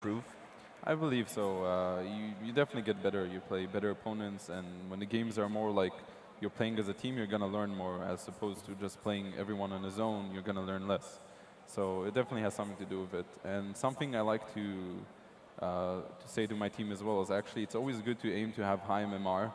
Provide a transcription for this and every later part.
improve? I believe so. You definitely get better. You play better opponents, and when the games are more like you're playing as a team, you're going to learn more as opposed to just playing everyone on his own, you're going to learn less. So it definitely has something to do with it. And something I like to say to my team as well is actually it's always good to aim to have high MMR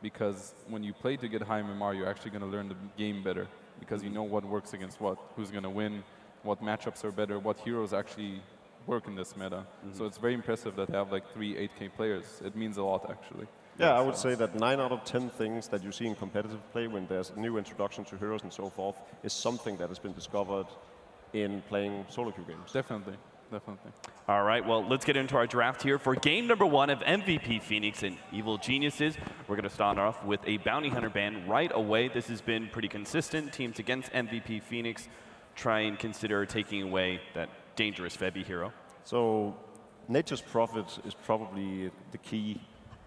because when you play to get high MMR, you're actually going to learn the game better because you know what works against what, who's going to win, what matchups are better, what heroes actually work in this meta. So it's very impressive that they have like 3 8K players. It means a lot, actually. Yeah, I would say that 9 out of 10 things that you see in competitive play when there's a new introduction to heroes and so forth is something that has been discovered in playing solo queue games. Definitely, definitely. All right, well, let's get into our draft here for game number 1 of MVP Phoenix and Evil Geniuses. We're going to start off with a Bounty Hunter ban right away. This has been pretty consistent. Teams against MVP Phoenix try and consider taking away that dangerous Febby hero. So Nature's Prophet is probably the key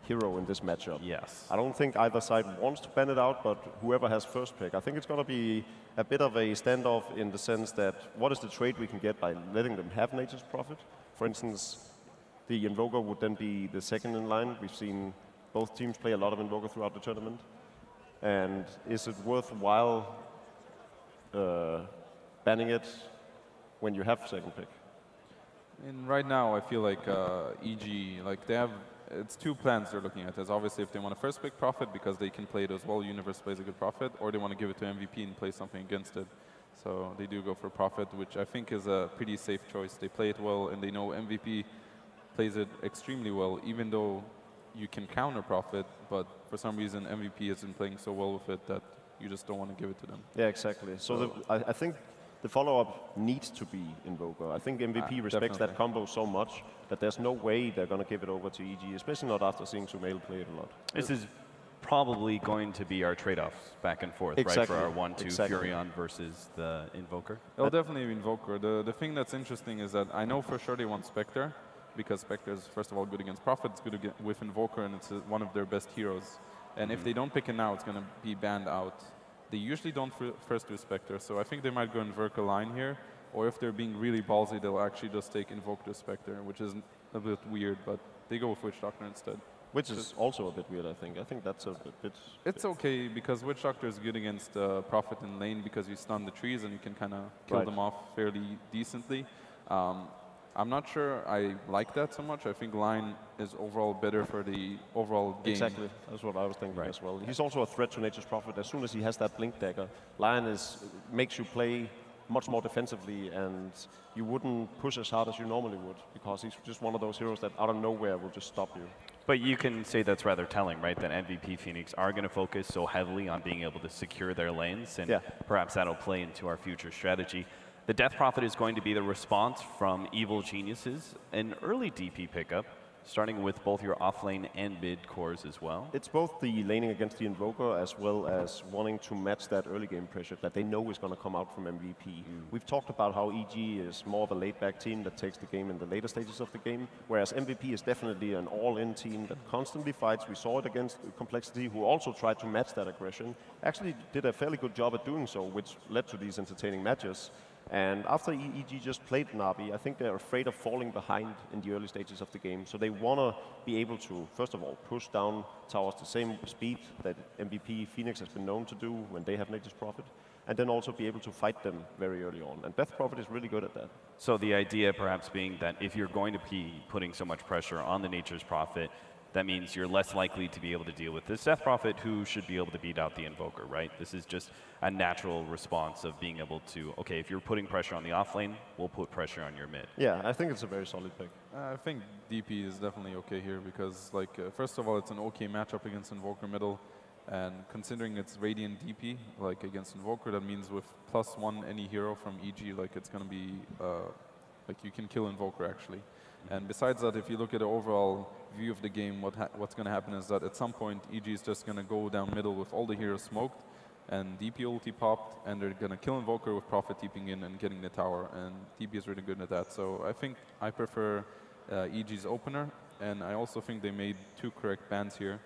hero in this matchup. Yes. I don't think either side wants to ban it out, but whoever has first pick, I think it's going to be a bit of a standoff in the sense that what is the trade we can get by letting them have Nature's Prophet? For instance, the Invoker would then be the second in line. We've seen both teams play a lot of Invoker throughout the tournament. And is it worthwhile banning it when you have second pick? And right now, I feel like EG, like they have, it's two plans they're looking at. There's obviously if they want to first pick Prophet because they can play it as well, Universe plays a good Prophet, or they want to give it to MVP and play something against it. So they do go for Prophet, which I think is a pretty safe choice. They play it well, and they know MVP plays it extremely well, even though you can counter Prophet, but for some reason MVP isn't playing so well with it that you just don't want to give it to them. Yeah, exactly. So I think the follow-up needs to be Invoker. I think MVP respects that combo so much that there's no way they're going to give it over to EG, especially not after seeing Sumail play it a lot. This is probably going to be our trade-offs back and forth, Exactly. right? For our 1-2 Exactly. Furion versus the Invoker. It'll definitely be Invoker. The thing that's interesting is that I know for sure they want Spectre, because Spectre is, first of all, good against Prophet, it's good with Invoker, and it's one of their best heroes. And if they don't pick it now, it's going to be banned out. They usually don't first do Spectre, so I think they might go Invoke a line here, or if they're being really ballsy, they'll actually just take Invoke to Spectre, which is a bit weird, but they go with Witch Doctor instead. Which is also a bit weird, I think. I think that's a bit... It's okay, because Witch Doctor is good against Prophet in lane because you stun the trees and you can kind of kill them off fairly decently. I'm not sure I like that so much. I think line is overall better for the overall game. Exactly. That's what I was thinking as well. He's also a threat to Nature's Prophet. As soon as he has that Blink Dagger, Lion makes you play much more defensively, and you wouldn't push as hard as you normally would, because he's just one of those heroes that out of nowhere will just stop you. But you can say that's rather telling, right? That MVP Phoenix are going to focus so heavily on being able to secure their lanes, and perhaps that'll play into our future strategy. The Death Prophet is going to be the response from Evil Geniuses, an early DP pickup, starting with both your offlane and mid cores as well. It's both the laning against the Invoker as well as wanting to match that early game pressure that they know is going to come out from MVP. We've talked about how EG is more of a laid-back team that takes the game in the later stages of the game, whereas MVP is definitely an all-in team that constantly fights. We saw it against Complexity, who also tried to match that aggression. Actually did a fairly good job at doing so, which led to these entertaining matches. And after EG just played Navi, I think they're afraid of falling behind in the early stages of the game. So they want to be able to, first of all, push down towers the same speed that MVP Phoenix has been known to do when they have Nature's Prophet, and then also be able to fight them very early on. And Death Prophet is really good at that. So the idea perhaps being that if you're going to be putting so much pressure on the Nature's Prophet, that means you're less likely to be able to deal with this Death Prophet, who should be able to beat out the Invoker, right? This is just a natural response of being able to, okay, if you're putting pressure on the offlane, we'll put pressure on your mid. Yeah, I think it's a very solid pick. I think DP is definitely okay here because, like, first of all, it's an okay matchup against Invoker middle, and considering it's Radiant DP, like against Invoker, that means with +1 any hero from EG, like it's gonna be, like you can kill Invoker actually. And besides that, if you look at the overall view of the game, what's going to happen is that at some point, EG is just going to go down middle with all the heroes smoked, and DP ulti popped, and they're going to kill Invoker with Prophet TPing in and getting the tower, and DP is really good at that. So I think I prefer EG's opener, and I also think they made 2 correct bans here.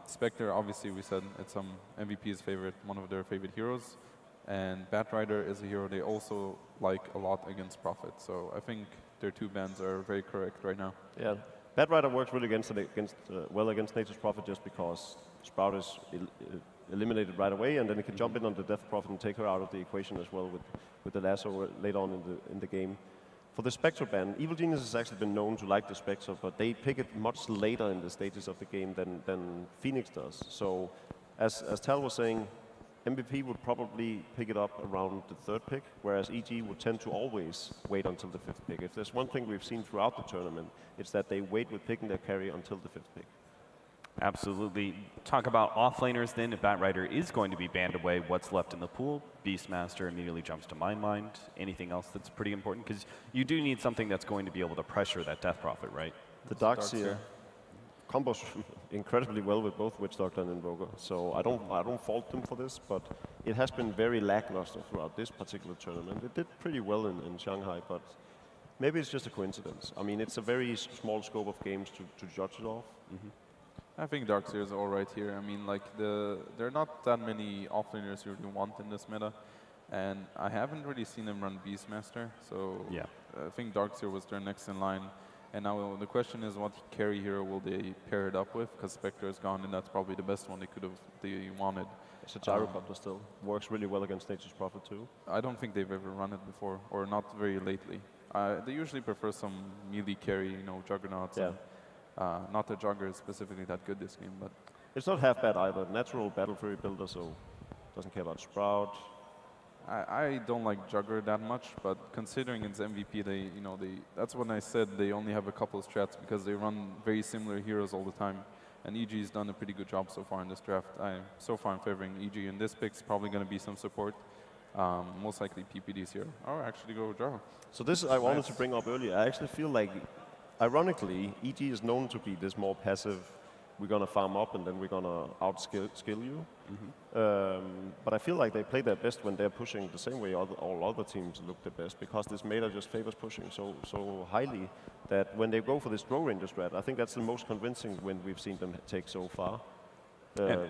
Spectre, obviously, we said it's MVP's favorite, one of their favorite heroes, and Batrider is a hero they also like a lot against Prophet. So I think their 2 bans are very correct right now. Yeah, Bad Rider works really well against Nature's Prophet just because Sprout is eliminated right away, and then he can jump in on the Death Prophet and take her out of the equation as well with the lasso later on in the game. For the Spectre ban, Evil Genius has actually been known to like the Spectre, but they pick it much later in the stages of the game than Phoenix does. So, as Tal was saying, MVP would probably pick it up around the 3rd pick, whereas EG would tend to always wait until the 5th pick. If there's one thing we've seen throughout the tournament, it's that they wait with picking their carry until the 5th pick. Absolutely. Talk about offlaners then. If Bat Rider is going to be banned away, what's left in the pool? Beastmaster immediately jumps to my mind. Anything else that's pretty important? Because you do need something that's going to be able to pressure that Death Prophet, right? The Darkseer combos incredibly well with both Witch Doctor and Invoker. So I don't fault them for this, but it has been very lackluster throughout this particular tournament. It did pretty well in Shanghai, but maybe it's just a coincidence. I mean, it's a very small scope of games to judge it off. I think Darkseer is all right here. I mean, like there are not that many offlaners you really want in this meta, and I haven't really seen them run Beastmaster. So yeah. I think Darkseer was their next in line. And now the question is, what carry hero will they pair it up with? Because Spectre is gone, and that's probably the best one they wanted. It's a Gyrocopter still. Works really well against Nature's Prophet too. I don't think they've ever run it before, or not very lately. They usually prefer some melee carry, you know, Juggernauts. Yeah. And, not the Jugger is specifically that good this game, but it's not half bad either. Natural Battle Fury builder, so doesn't care about Sprout. I don't like Jugger that much, but considering it's MVP, that's when I said they only have a couple of strats because they run very similar heroes all the time. And EG's done a pretty good job so far in this draft. So far I'm favoring EG, and this pick's probably going to be some support. Most likely PPD's here, or actually go Jaro. So this I wanted to bring up earlier. I actually feel like, ironically, EG is known to be this more passive, we're going to farm up and then we're going to outskill you. But I feel like they play their best when they're pushing the same way all other teams look their best, because this meta just favors pushing so highly that when they go for this Draw Ranger strat, I think that's the most convincing win we've seen them take so far.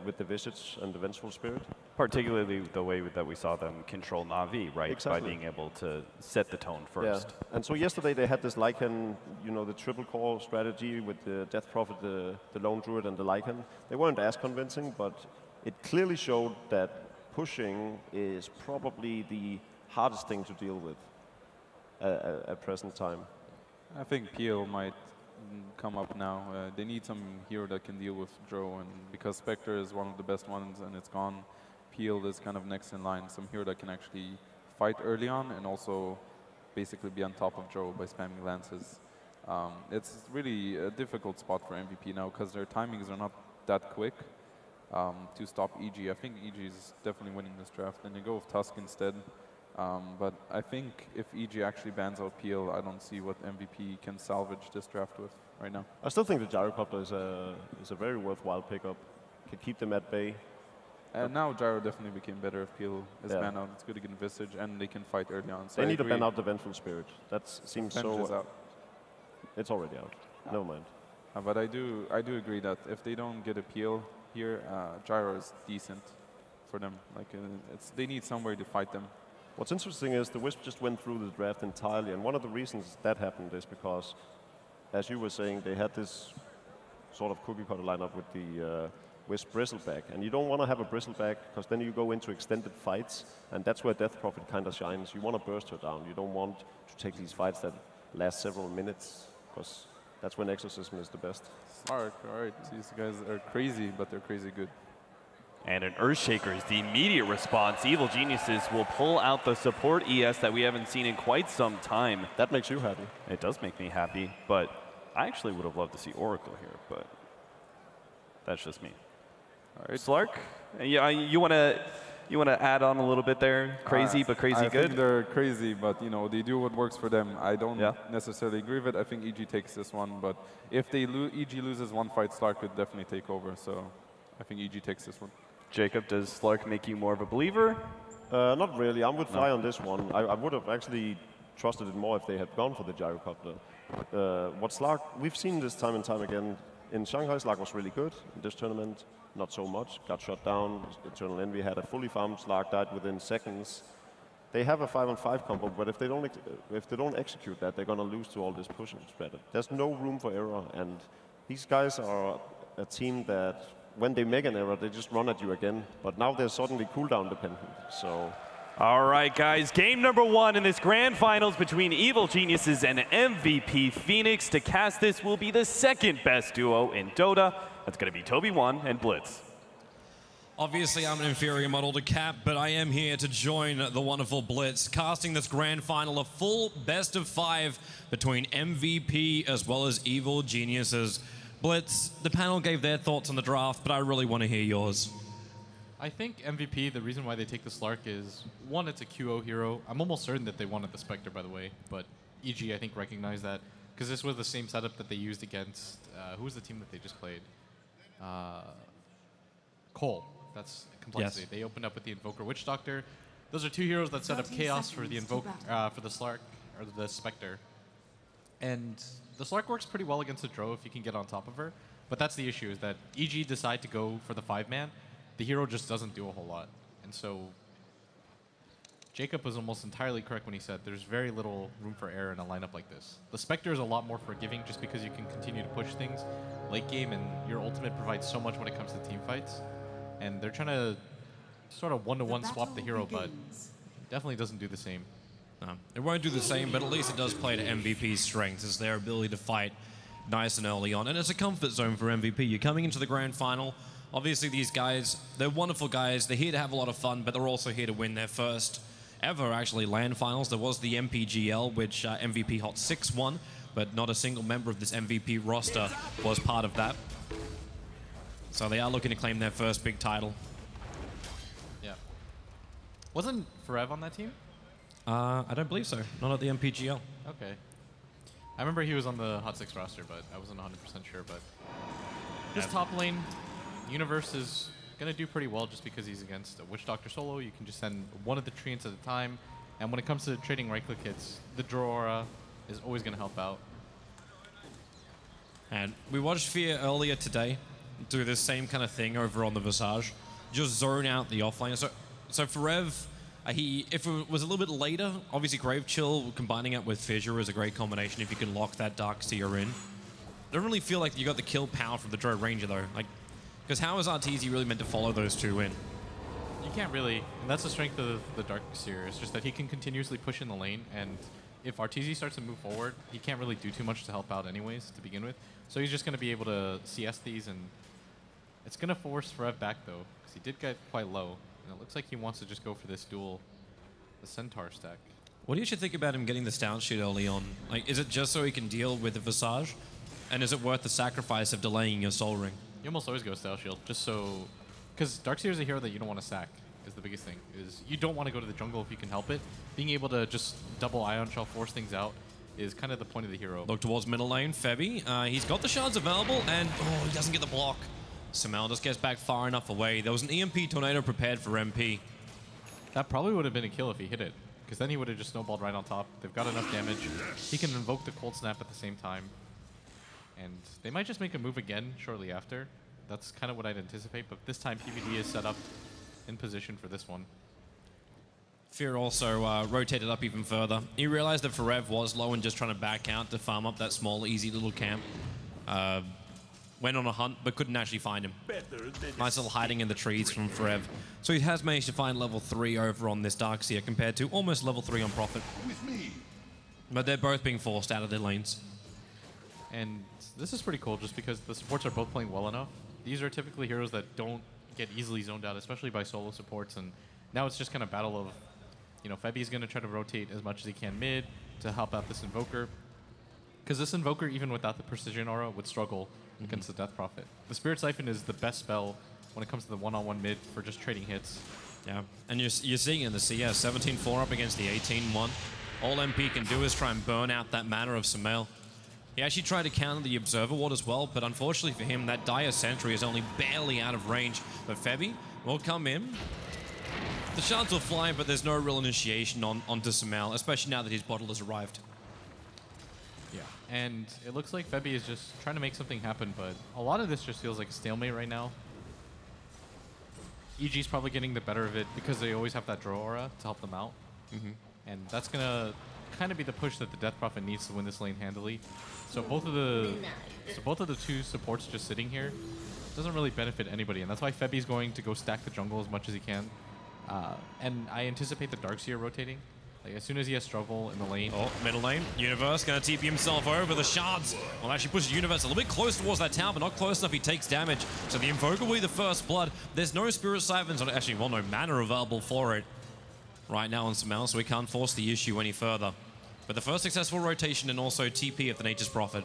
With the Visage and the Vengeful Spirit. Particularly the way that we saw them control Na'Vi, right? Exactly. By being able to set the tone first. Yeah. And so yesterday they had this Lycan, you know, the triple core strategy with the Death Prophet, the Lone Druid, and the Lycan. They weren't as convincing, but it clearly showed that pushing is probably the hardest thing to deal with at present time. I think PL might come up now. They need some hero that can deal with Drow, and because Spectre is one of the best ones and it's gone, PL is kind of next in line. Some hero that can actually fight early on and also basically be on top of Drow by spamming lances. It's really a difficult spot for MVP now because their timings are not that quick to stop EG. I think EG is definitely winning this draft, and they go with Tusk instead. But I think if EG actually bans out PL, I don't see what MVP can salvage this draft with right now. I still think the Gyrocopter is a very worthwhile pickup. Can keep them at bay. And now Gyro definitely became better if PL is banned out. It's good against Visage, and they can fight early on. So they need to ban out the Vengeful Spirit. That seems so. Out. It's already out. Never mind. But I do agree that if they don't get a PL here, Gyro is decent for them. Like they need somewhere to fight them. What's interesting is the Wisp just went through the draft entirely, and one of the reasons that happened is because, as you were saying, they had this sort of cookie cutter lineup with the Wisp Bristleback, and you don't want to have a Bristleback because then you go into extended fights, and that's where Death Prophet kind of shines. You want to burst her down. You don't want to take these fights that last several minutes, because that's when Exorcism is the best. All right. These guys are crazy, but they're crazy good. And an Earthshaker is the immediate response. Evil Geniuses will pull out the support ES that we haven't seen in quite some time. That makes you happy. It does make me happy, but I actually would have loved to see Oracle here, but that's just me. All right, Slark, yeah, you want to add on a little bit there? Crazy, but crazy I good? think they're crazy, but you know, they do what works for them. I don't necessarily agree with it. I think EG takes this one, but if EG loses one fight, Slark could definitely take over, so I think EG takes this one. Jacob, does Slark make you more of a believer? Not really. I'm with Fly on this one. I would have actually trusted it more if they had gone for the Gyrocopter. What Slark, we've seen this time and time again. In Shanghai, Slark was really good. In this tournament, not so much. Got shut down. Eternal Envy had a fully farmed Slark, died within seconds. they have a 5-on-5 combo, but if they don't execute that, they're gonna lose to all this pushing spread. There's no room for error, and these guys are a team that when they make an error, they just run at you again. But now they're suddenly cooldown dependent. So. All right, guys, game number 1 in this grand finals between Evil Geniuses and MVP Phoenix. To cast this will be the second best duo in Dota. That's going to be Toby1 and Blitz. Obviously, I'm an inferior model to Cap, but I am here to join the wonderful Blitz, casting this grand final, a full best of 5 between MVP as well as Evil Geniuses. Blitz, the panel gave their thoughts on the draft, but I really want to hear yours. I think MVP, the reason why they take the Slark is, one, it's a QO hero. I'm almost certain that they wanted the Spectre, by the way, but EG, I think, recognized that, because this was the same setup that they used against, who was the team that they just played? Cole. That's Complexity. Yes. They opened up with the Invoker Witch Doctor. Those are 2 heroes that set up Chaos for the Invoker, for the Slark, or the Spectre. And the Slark works pretty well against the Drow if you can get on top of her, but that's the issue, is that EG decide to go for the 5-man. The hero just doesn't do a whole lot. And so Jacob was almost entirely correct when he said there's very little room for error in a lineup like this. The Spectre is a lot more forgiving just because you can continue to push things late game, and your ultimate provides so much when it comes to team fights. And they're trying to sort of one-to-one swap the hero, but definitely doesn't do the same. It won't do the same, but at least it does play to MVP's strengths, is their ability to fight nice and early on. And it's a comfort zone for MVP. You're coming into the grand final. Obviously, these guys, they're wonderful guys. They're here to have a lot of fun, but they're also here to win their first ever, actually, LAN finals. There was the MPGL, which MVP Hot 6 won, but not a single member of this MVP roster was part of that. So they are looking to claim their first big title. Yeah. Wasn't Forev on that team? I don't believe so. Not at the MPGL. Okay. I remember he was on the Hot 6 roster, but I wasn't 100% sure. But this top lane, Universe is going to do pretty well just because he's against a Witch Doctor solo. You can just send one of the treants at a time. And when it comes to trading right-click hits, the Draw Aura is always going to help out. And we watched Fear earlier today do this same kind of thing over on the Visage. Just zone out the offlane. So for Rev, if it was a little bit later, obviously Grave Chill combining it with Fissure is a great combination if you can lock that Darkseer in. I don't really feel like you got the kill power from the Drow Ranger though. Because how is Arteezy really meant to follow those 2 in? You can't really, and that's the strength of the Darkseer. It's just that he can continuously push in the lane, and if Arteezy starts to move forward, he can't really do too much to help out anyways to begin with. So he's just going to be able to CS these, and it's going to force Forev back though, because he did get quite low. And it looks like he wants to just go for this duel, the Centaur stack. What do you think about him getting this down shoot early on? Is it just so he can deal with the Visage? And is it worth the sacrifice of delaying your Soul Ring? You almost always go Style Shield, just so... Because Darkseer is a hero that you don't want to sack, is the biggest thing. Is you don't want to go to the jungle if you can help it. Being able to just double Ion Shell, force things out, is kind of the point of the hero. Look towards middle lane, Febby. He's got the shards available, and he doesn't get the block. Sumail just gets back far enough away. There was an EMP Tornado prepared for MP. That probably would have been a kill if he hit it, because then he would have just snowballed right on top. They've got enough damage. He can invoke the Cold Snap at the same time. And they might just make a move again shortly after. That's kind of what I'd anticipate, but this time PVD is set up in position for this one. Fear also rotated up even further. He realized that Forev was low and just trying to back out to farm up that small, easy little camp. Went on a hunt, but couldn't actually find him. Nice little hiding in the trees from Forev. So he has managed to find level 3 over on this Darkseer compared to almost level 3 on Prophet. But they're both being forced out of their lanes. And this is pretty cool just because the supports are both playing well enough. These are typically heroes that don't get easily zoned out, especially by solo supports. And now it's just kind of battle of, you know, Febby's going to try to rotate as much as he can mid to help out this Invoker. Because this Invoker, even without the Precision Aura, would struggle against the Death Prophet. The Spirit Siphon is the best spell when it comes to the one-on-one mid for just trading hits. Yeah, and you're seeing in the CS, 17-4 up against the 18-1. All MP can do is try and burn out that mana of Sumail. He actually tried to counter the Observer Ward as well, but unfortunately for him, that Dire Sentry is only barely out of range. But Febby will come in. The shards will fly, but there's no real initiation onto Sumail, especially now that his bottle has arrived. Yeah, and it looks like Febby is just trying to make something happen, but a lot of this just feels like a stalemate right now. EG's probably getting the better of it because they always have that Draw Aura to help them out. And that's going to kind of be the push that the Death Prophet needs to win this lane handily. So both of the two supports just sitting here doesn't really benefit anybody, and that's why Febi's going to go stack the jungle as much as he can. And I anticipate the Darkseer rotating. Like, as soon as he has struggle in the lane. Oh, middle lane. Universe going to TP himself over. The shards will actually push Universe a little bit close towards that tower, but not close enough. He takes damage. So the Invoker will be the first blood. There's no Spirit Siphons, or actually, well, no mana available for it right now on Sumail, so we can't force the issue any further. But the first successful rotation and also TP of the Nature's Prophet.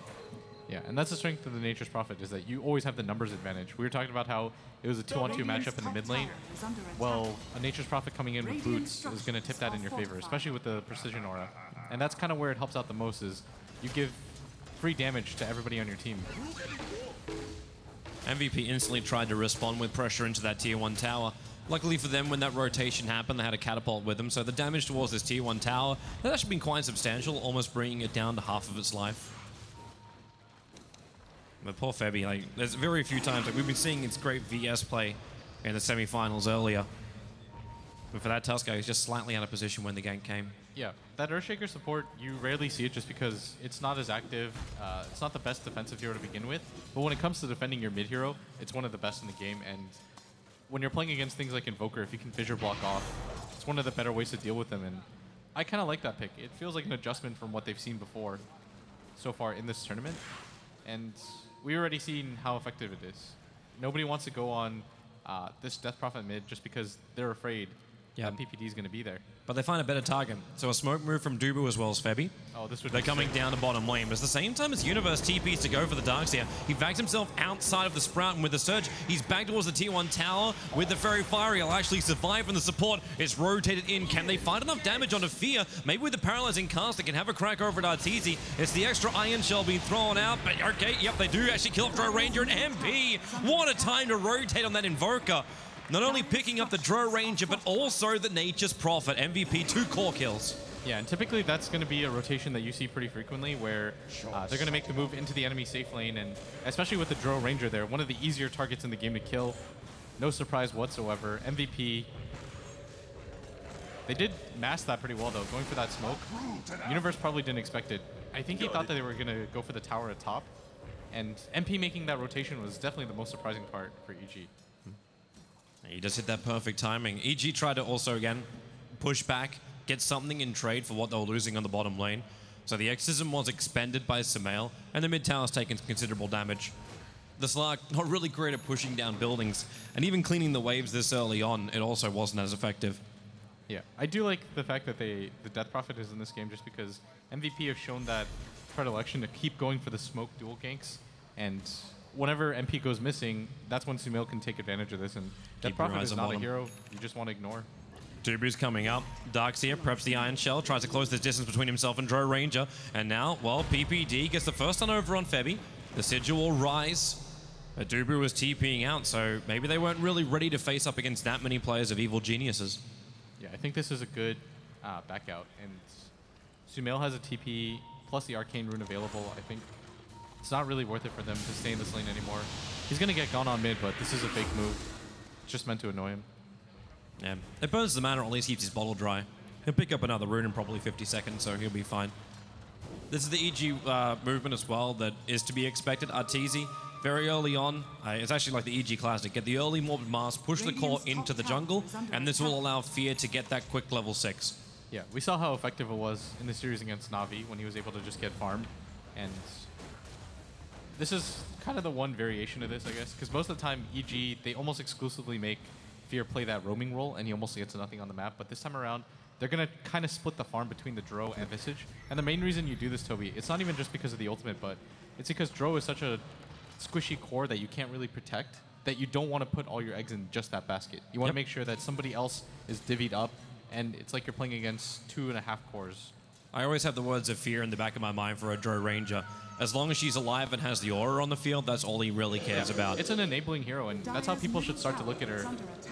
Yeah, and that's the strength of the Nature's Prophet, is that you always have the numbers advantage. We were talking about how it was a 2-on-2 matchup in the mid lane. Well, a Nature's Prophet coming in with boots is going to tip that in your favor, especially with the Precision Aura. And that's kind of where it helps out the most, is you give free damage to everybody on your team. MVP instantly tried to respond with pressure into that tier 1 tower. Luckily for them, when that rotation happened, they had a catapult with them, so the damage towards this tier 1 tower has actually been quite substantial, almost bringing it down to half of its life. But poor Febi, like, there's very few times, like, we've been seeing its great VS play in the semi-finals earlier. But for that Tusker, he's just slightly out of position when the gank came. Yeah, that Earthshaker support, you rarely see it just because it's not as active. It's not the best defensive hero to begin with, but when it comes to defending your mid hero, it's one of the best in the game. And when you're playing against things like Invoker, if you can fissure block off, it's one of the better ways to deal with them. And I kind of like that pick. It feels like an adjustment from what they've seen before so far in this tournament. And we've already seen how effective it is. Nobody wants to go on this Death Prophet mid just because they're afraid that PPD is going to be there. But they find a better target. So a smoke move from Dubu as well as Febi. Oh, this would They're coming down to bottom lane. But at the same time as Universe TPs to go for the Darkseer, he bags himself outside of the Sprout, and with the Surge, he's back towards the tier 1 tower. With the Fairy Fire, he'll actually survive from the support. It's rotated in. Can they find enough damage onto Fear? Maybe with the Paralyzing Cast, they can have a crack over at Arteezy. It's the extra Iron Shell being thrown out, but okay, yep, they do actually kill off Drow Ranger and MP. What a time to rotate on that Invoker. Not only picking up the Drow Ranger, but also the Nature's Prophet. MVP, 2 core kills. Yeah, and typically that's going to be a rotation that you see pretty frequently, where they're going to make the move into the enemy safe lane, and especially with the Drow Ranger there, one of the easier targets in the game to kill. No surprise whatsoever. MVP, they did mask that pretty well though, going for that smoke. Universe probably didn't expect it. I think he thought that they were going to go for the tower at top, and MP making that rotation was definitely the most surprising part for EG. He just hit that perfect timing. EG tried to also, again, push back, get something in trade for what they were losing on the bottom lane. So the Exorcism was expended by Sumail, and the mid tower's taken considerable damage. The Slark, not really great at pushing down buildings, and even cleaning the waves this early on, it also wasn't as effective. Yeah, I do like the fact that the Death Prophet is in this game, just because MVP have shown that predilection to keep going for the smoke dual ganks, and whenever MP goes missing, that's when Sumail can take advantage of this, and Death Prophet is not a hero you just want to ignore. Dubu's coming up. Darkseer preps the Iron Shell, tries to close the distance between himself and Drow Ranger, and now, well, PPD gets the first turn over on Febi. The Sigil will rise. But Dubu was TPing out, so maybe they weren't really ready to face up against that many players of Evil Geniuses. Yeah, I think this is a good back out, and Sumail has a TP plus the Arcane Rune available. I think it's not really worth it for them to stay in this lane anymore. He's going to get gone on mid, but this is a fake move. It's just meant to annoy him. Yeah, it burns the mana, or at least keeps his bottle dry. He'll pick up another rune in probably 50 seconds, so he'll be fine. This is the EG movement as well that is to be expected. Arteezy, very early on, it's actually like the EG Classic. Get the early Morbid Mass, push the core into the jungle, and this will allow Fear to get that quick level 6. Yeah, we saw how effective it was in the series against Na'Vi when he was able to just get farmed. And this is kind of the one variation of this, I guess, because most of the time, EG, they almost exclusively make Fear play that roaming role, and he almost gets nothing on the map. But this time around, they're going to kind of split the farm between the Drow and Visage. And the main reason you do this, Toby, it's not even just because of the ultimate, but it's because Drow is such a squishy core that you can't really protect, that you don't want to put all your eggs in just that basket. You want to make sure that somebody else is divvied up, and it's like you're playing against 2.5 cores. I always have the words of Fear in the back of my mind for a Drow Ranger. as long as she's alive and has the aura on the field, that's all he really cares about. It's an enabling hero, and that's how people should start to look at her,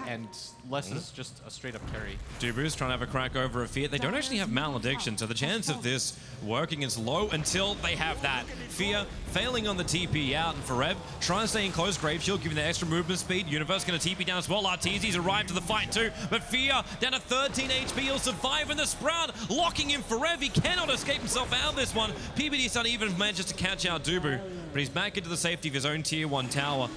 and less is just a straight-up carry. Dubu's trying to have a crack over a Fear. They don't actually have Malediction, so the chance of this working is low until they have that. Fear failing on the TP out, and Forev trying to stay in close. Grave Shield giving the extra movement speed. Universe going to TP down as well. Arteezy's arrived to the fight too, but Fear down to 13 HP. He'll survive in the Sprout, locking in Forev. He cannot escape himself out of this one. PBD's not even manages to catch out Dubu, but he's back into the safety of his own Tier 1 tower.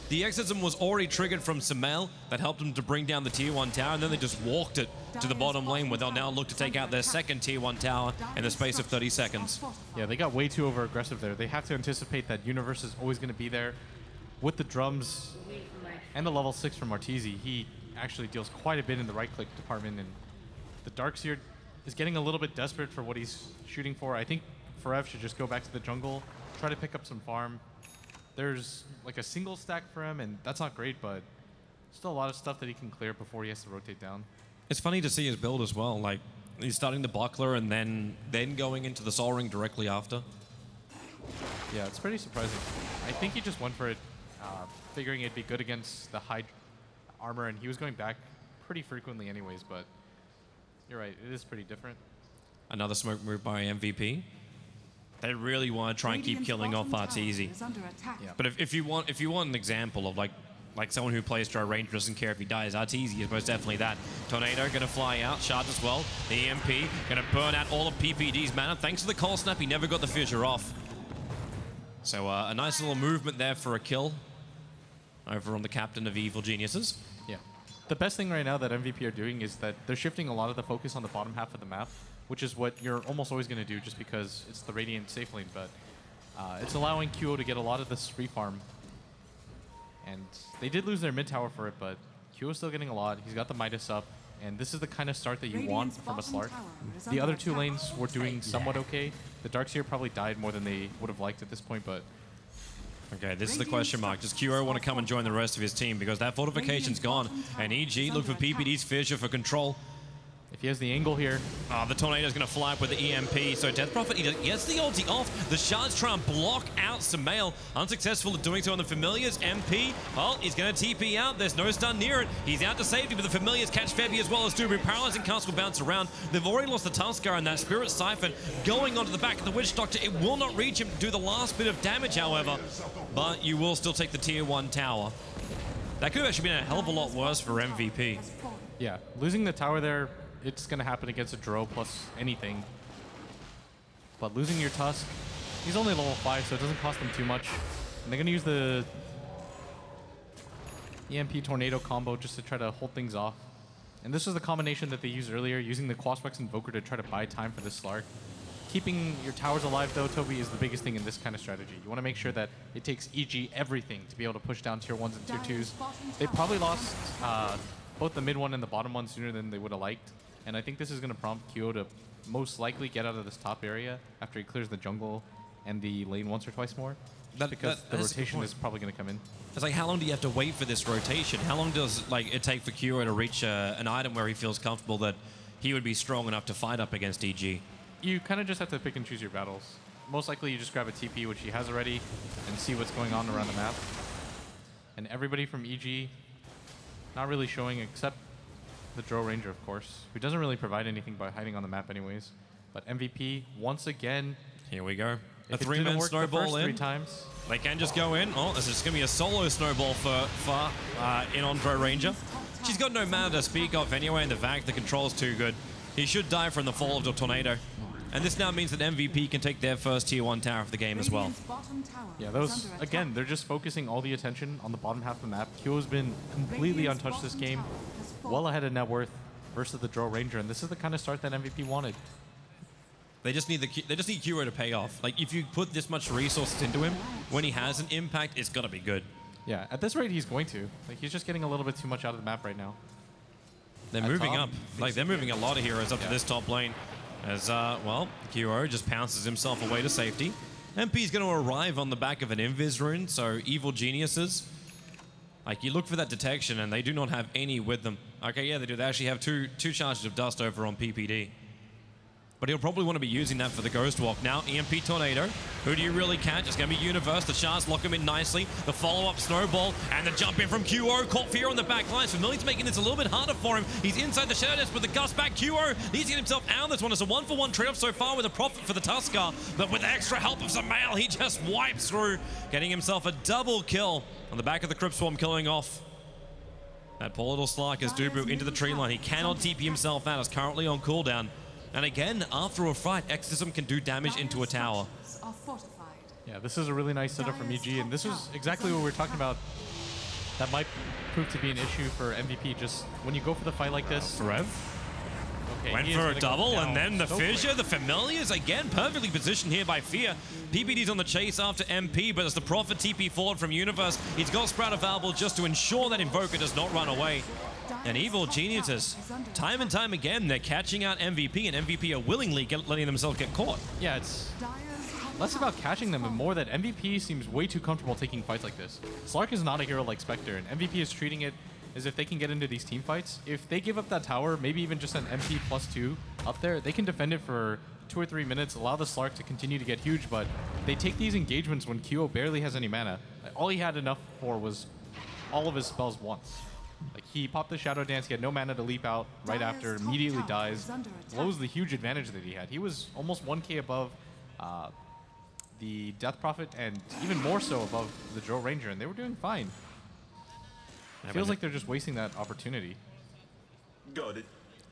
The exorcism was already triggered from Sumail that helped him to bring down the Tier 1 tower, and then they just walked it to the bottom lane where they'll now look to take out their second Tier 1 tower in the space of 30 seconds. Yeah, they got way too over-aggressive there. They have to anticipate that Universe is always going to be there. With the drums and the level 6 from Arteezy, he actually deals quite a bit in the right-click department, and the Darkseer is getting a little bit desperate for what he's shooting for. I think Forev should just go back to the jungle, try to pick up some farm. There's like a single stack for him, and that's not great, but still a lot of stuff that he can clear before he has to rotate down. It's funny to see his build as well. Like, he's starting the Buckler and then going into the Soul Ring directly after. Yeah, it's pretty surprising. I think he just went for it, figuring it'd be good against the high armor, and he was going back pretty frequently anyways, but you're right, it is pretty different. Another smoke move by MVP. They really want to try and keep killing off Arteezy. Yeah. But if you want an example of like someone who plays Drow Ranger doesn't care if he dies, Arteezy is most definitely that. Tornado going to fly out, Shard as well. The EMP going to burn out all of PPD's mana. Thanks to the Cold Snap, he never got the fissure off. So a nice little movement there for a kill over on the captain of Evil Geniuses. Yeah. The best thing right now that MVP are doing is that they're shifting a lot of the focus on the bottom half of the map, which is what you're almost always going to do just because it's the Radiant safe lane, but it's allowing QO to get a lot of this free farm. And they did lose their mid tower for it, but QO's still getting a lot. He's got the Midas up, and this is the kind of start that you want from a Slark. The other two lanes were doing somewhat okay. The Darkseer probably died more than they would have liked at this point, but... Okay, this is the question mark. Does QO want to come and join the rest of his team? Because that fortification's gone, and EG look for PPD's fissure for control. If he has the angle here. The Tornado's going to fly up with the EMP. So Death Prophet, he gets the ulti off. The Shards try and block out Sumail. Unsuccessful at doing so on the Familiars. MP, well, he's going to TP out. There's no stun near it. He's out to safety, but the Familiars catch Febby as well as Dubu. Paralyzing cast will bounce around. They've already lost the Tuskar, and that Spirit Siphon going onto the back of the Witch Doctor. It will not reach him to do the last bit of damage, however. But you will still take the Tier 1 tower. That could have actually been a hell of a lot worse for MVP. Yeah, losing the tower there, it's going to happen against a Drow plus anything. But losing your Tusk, he's only level 5, so it doesn't cost them too much. And they're going to use the EMP Tornado combo just to try to hold things off. And this was the combination that they used earlier, using the Quaspex Invoker to try to buy time for this Slark. Keeping your towers alive, though, Toby, is the biggest thing in this kind of strategy. You want to make sure that it takes EG everything to be able to push down Tier 1s and Tier 2s. They probably lost both the mid one and the bottom one sooner than they would have liked. And I think this is going to prompt QO to most likely get out of this top area after he clears the jungle and the lane once or twice more. Because the rotation is probably going to come in. It's like, how long do you have to wait for this rotation? How long does it take for QO to reach an item where he feels comfortable that he would be strong enough to fight up against EG? You kind of just have to pick and choose your battles. Most likely you just grab a TP, which he has already, and see what's going on around the map. And everybody from EG not really showing except the Drow Ranger, of course, who doesn't really provide anything by hiding on the map anyways. But MVP, once again... Here we go. A 3-man snowball in. 3 times. They can just go in. Oh, this is going to be a solo snowball for in on Drow Ranger. She's got no mana to speak of anyway, and the fact the control's too good. He should die from the fall of the Tornado. And this now means that MVP can take their first Tier 1 tower of the game as well. Yeah, those, again, they're just focusing all the attention on the bottom half of the map. QO's been completely untouched this game, well ahead of net worth versus the Drow Ranger, and this is the kind of start that MVP wanted. They just need QO to pay off. Like, if you put this much resources into him, when he has an impact, it's got to be good. Yeah, at this rate, he's going to. Like, he's just getting a little bit too much out of the map right now. They're moving up. Like, they're moving a lot of heroes up to this top lane. As, well, QO just pounces himself away to safety. MP's going to arrive on the back of an Invis rune, so Evil Geniuses. Like, you look for that detection, and they do not have any with them. Okay, yeah, they do. They actually have two charges of dust over on PPD. but he'll probably want to be using that for the Ghost Walk. Now, EMP Tornado. Who do you really catch? It's going to be Universe. The shards lock him in nicely. The follow-up Snowball and the jump in from QO. Caught Fear on the back line. So Millie's making this a little bit harder for him. He's inside the Shadow Dance with the Gust back. QO needs to get himself out of this one. It's a 1-for-1 trade-off so far with a profit for the Tusker. But with extra help of Zamail, he just wipes through, getting himself a double kill on the back of the Crypt Swarm, killing off that poor little Slark as Dubu into the tree line. He cannot TP himself out. It's currently on cooldown. And again, after a fight, Exorcism can do damage into a tower. Yeah, this is a really nice setup from EG, and this is exactly what we're talking about. That might prove to be an issue for MVP. Just when you go for the fight like this. Rev went for a double, and then the Fissure, the Familiars, again, perfectly positioned here by Fear. PPD's on the chase after MP, but as the Prophet TP forward from Universe, he's got Sprout available just to ensure that Invoker does not run away. And Evil Geniuses, time and time again, they're catching out MVP, and MVP are willingly letting themselves get caught. Yeah, it's less about catching them and more that MVP seems way too comfortable taking fights like this. Slark is not a hero like Spectre, and MVP is treating it as if they can get into these team fights. If they give up that tower, maybe even just an MP +2 up there, they can defend it for 2 or 3 minutes, allow the Slark to continue to get huge, but they take these engagements when QO barely has any mana. All he had enough for was all of his spells once. Like, he popped the Shadow Dance, he had no mana to leap out right after, immediately dies, blows the huge advantage that he had. He was almost 1k above the Death Prophet, and even more so above the Joe Ranger, and they were doing fine. It feels like they're just wasting that opportunity. Got it.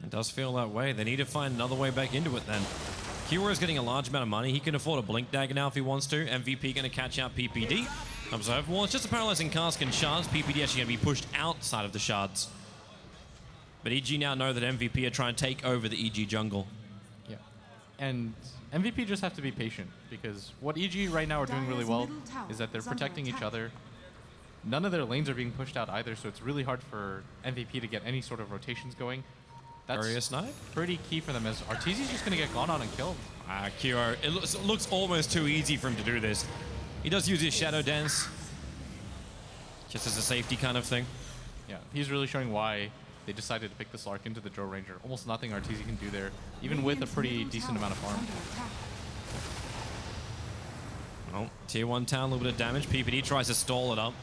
It does feel that way. They need to find another way back into it then. Kira is getting a large amount of money. He can afford a Blink Dagger now if he wants to. MVP going to catch out PPD. Observe. Well, it's just a Paralyzing Cask and Shards. PPD actually going to be pushed outside of the Shards. But EG now know that MVP are trying to take over the EG jungle. Yeah. And MVP just have to be patient, because what EG right now are doing really well is that they're protecting each other. None of their lanes are being pushed out either, so it's really hard for MVP to get any sort of rotations going. That's pretty key for them, as Arteezy's just going to get gone on and killed. Kiro, it looks almost too easy for him to do this. He does use his Shadow Dance, just as a safety kind of thing. Yeah, he's really showing why they decided to pick the Slark into the Joe Ranger. Almost nothing Arteezy can do there, even with a pretty decent amount of farm. Well, tier 1 town, a little bit of damage. PPD tries to stall it up.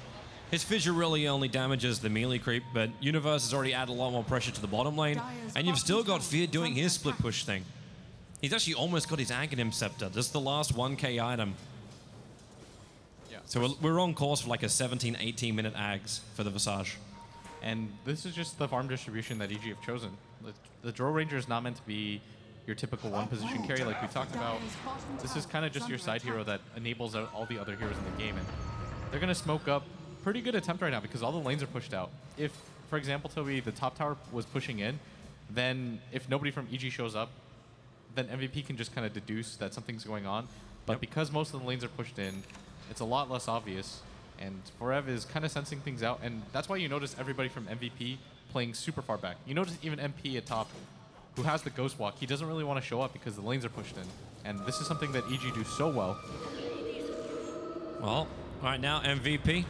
His Fissure really only damages the melee creep, but Universe has already added a lot more pressure to the bottom lane, and you've still got Fear doing his split push thing. He's actually almost got his Aghanim Scepter. This is the last 1k item. Yeah. So we're on course for like a 17, 18 minute Ags for the Visage. And this is just the farm distribution that EG have chosen. The Drow Ranger is not meant to be your typical one position carry like we talked about. This is kind of just your side hero that enables out all the other heroes in the game. And they're going to smoke up. Pretty good attempt right now because all the lanes are pushed out. If, for example, Toby, the top tower was pushing in, then if nobody from EG shows up, then MVP can just kind of deduce that something's going on. But because most of the lanes are pushed in, it's a lot less obvious. And Forev is kind of sensing things out, and that's why you notice everybody from MVP playing super far back. You notice even MP at top, who has the Ghost Walk, he doesn't really want to show up because the lanes are pushed in. And this is something that EG do so well. Well, right now, MVP.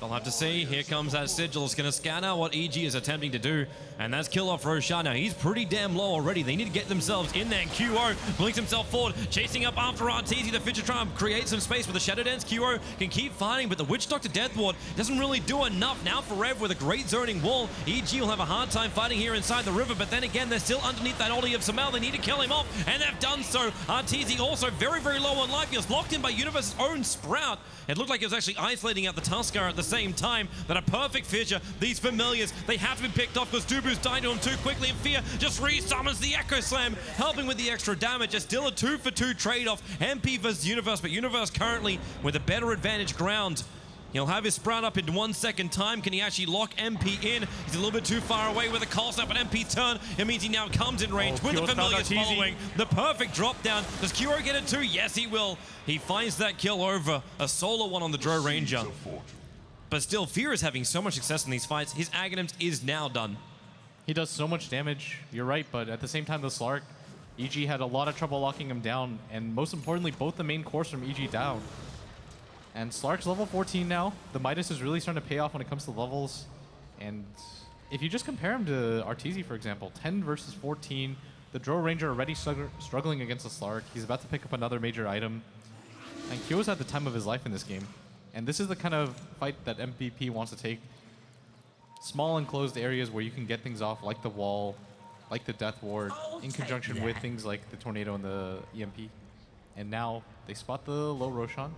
They'll have to see. Here comes that Sigil. It's going to scan out what EG is attempting to do, and that's kill off Roshan. Now, he's pretty damn low already. They need to get themselves in there. QO blinks himself forward, chasing up after Arteezy. The Fidget trying to create some space with the Shadow Dance. QO can keep fighting, but the Witch Doctor Death Ward doesn't really do enough. Now for Rev with a great zoning wall. EG will have a hard time fighting here inside the river, but then again, they're still underneath that ulti of Samel. They need to kill him off, and they've done so. Arteezy also very, very low on life. He was locked in by Universe's own Sprout. It looked like it was actually isolating out the Tusker at the same time. But a perfect Fissure. These Familiars, they have to be picked off because Dubu's dying to him too quickly, and Fear just re-summons the Echo Slam, helping with the extra damage. It's still a 2-for-2 trade-off. MP versus Universe, but Universe currently with a better advantage ground. He'll have his Sprout up in 1 second time. Can he actually lock MP in? He's a little bit too far away with a call snap, but MP's turn. It means he now comes in range with the Familiars following. The perfect drop down. Does Kuro get it too? Yes, he will. He finds that kill over a solo one on the Drow Ranger. But still, Fear is having so much success in these fights. His Aghanims is now done. He does so much damage, you're right, but at the same time, the Slark, EG had a lot of trouble locking him down, and most importantly, both the main cores from EG down. And Slark's level 14 now. The Midas is really starting to pay off when it comes to levels. And if you just compare him to Arteezy, for example, 10 versus 14, The Drow Ranger already struggling against the Slark. He's about to pick up another major item. And Kyo's at the time of his life in this game. And this is the kind of fight that MVP wants to take. Small enclosed areas where you can get things off, like the wall, like the Death Ward, in conjunction with things like the Tornado and the EMP. And now they spot the low Roshan.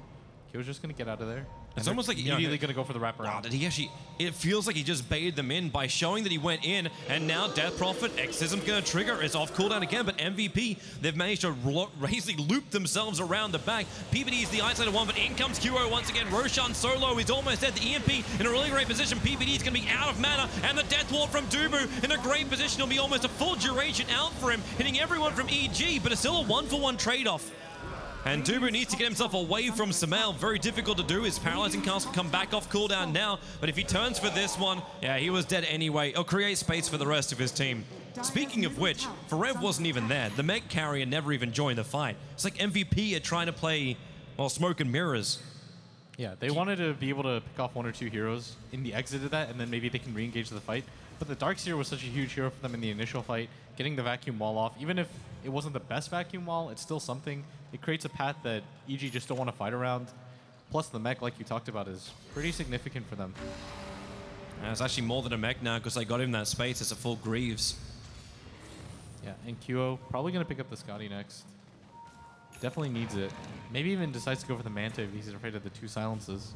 Kyo's just going to get out of there. It's almost like immediately going to go for the wraparound. Wow, did he actually? It feels like he just baited them in by showing that he went in, and now Death Prophet Exorcism's going to trigger. It's off cooldown again, but MVP, they've managed to basically loop themselves around the back. PPD is the isolated one, but in comes QO once again. Roshan solo is almost at the EMP in a really great position. PPD is going to be out of mana, and the Death Ward from Dubu in a great position. It'll be almost a full duration out for him, hitting everyone from EG, but it's still a 1-for-1 trade-off. And Dubu needs to get himself away from Sumail. Very difficult to do. His Paralyzing Cast will come back off cooldown now. But if he turns for this one, yeah, he was dead anyway. It'll create space for the rest of his team. Speaking of which, Forev wasn't even there. The mech carrier never even joined the fight. It's like MVP are trying to play, well, smoke and mirrors. Yeah, they wanted to be able to pick off 1 or 2 heroes in the exit of that, and then maybe they can re-engage the fight. But the Darkseer was such a huge hero for them in the initial fight. Getting the vacuum wall off, even if it wasn't the best vacuum wall, it's still something. It creates a path that EG just don't want to fight around. Plus the mech, like you talked about, is pretty significant for them. It's actually more than a mech now because they got him that space. It's a full Greaves. Yeah, and QO probably going to pick up the Scotty next. Definitely needs it. Maybe even decides to go for the Manta if he's afraid of the 2 silences.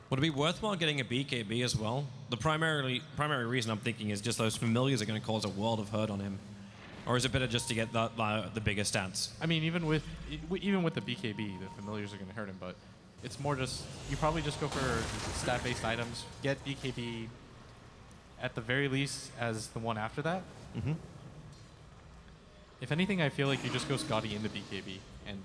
Would it be worthwhile getting a BKB as well? The primary reason I'm thinking is just those familiars are going to cause a world of hurt on him. Or is it better just to get the bigger stats? I mean, even with the BKB, the familiars are going to hurt him, but it's more just, you probably just go for stat-based items, get BKB at the very least as the one after that. Mm-hmm. If anything, I feel like you just go Scotty into BKB, and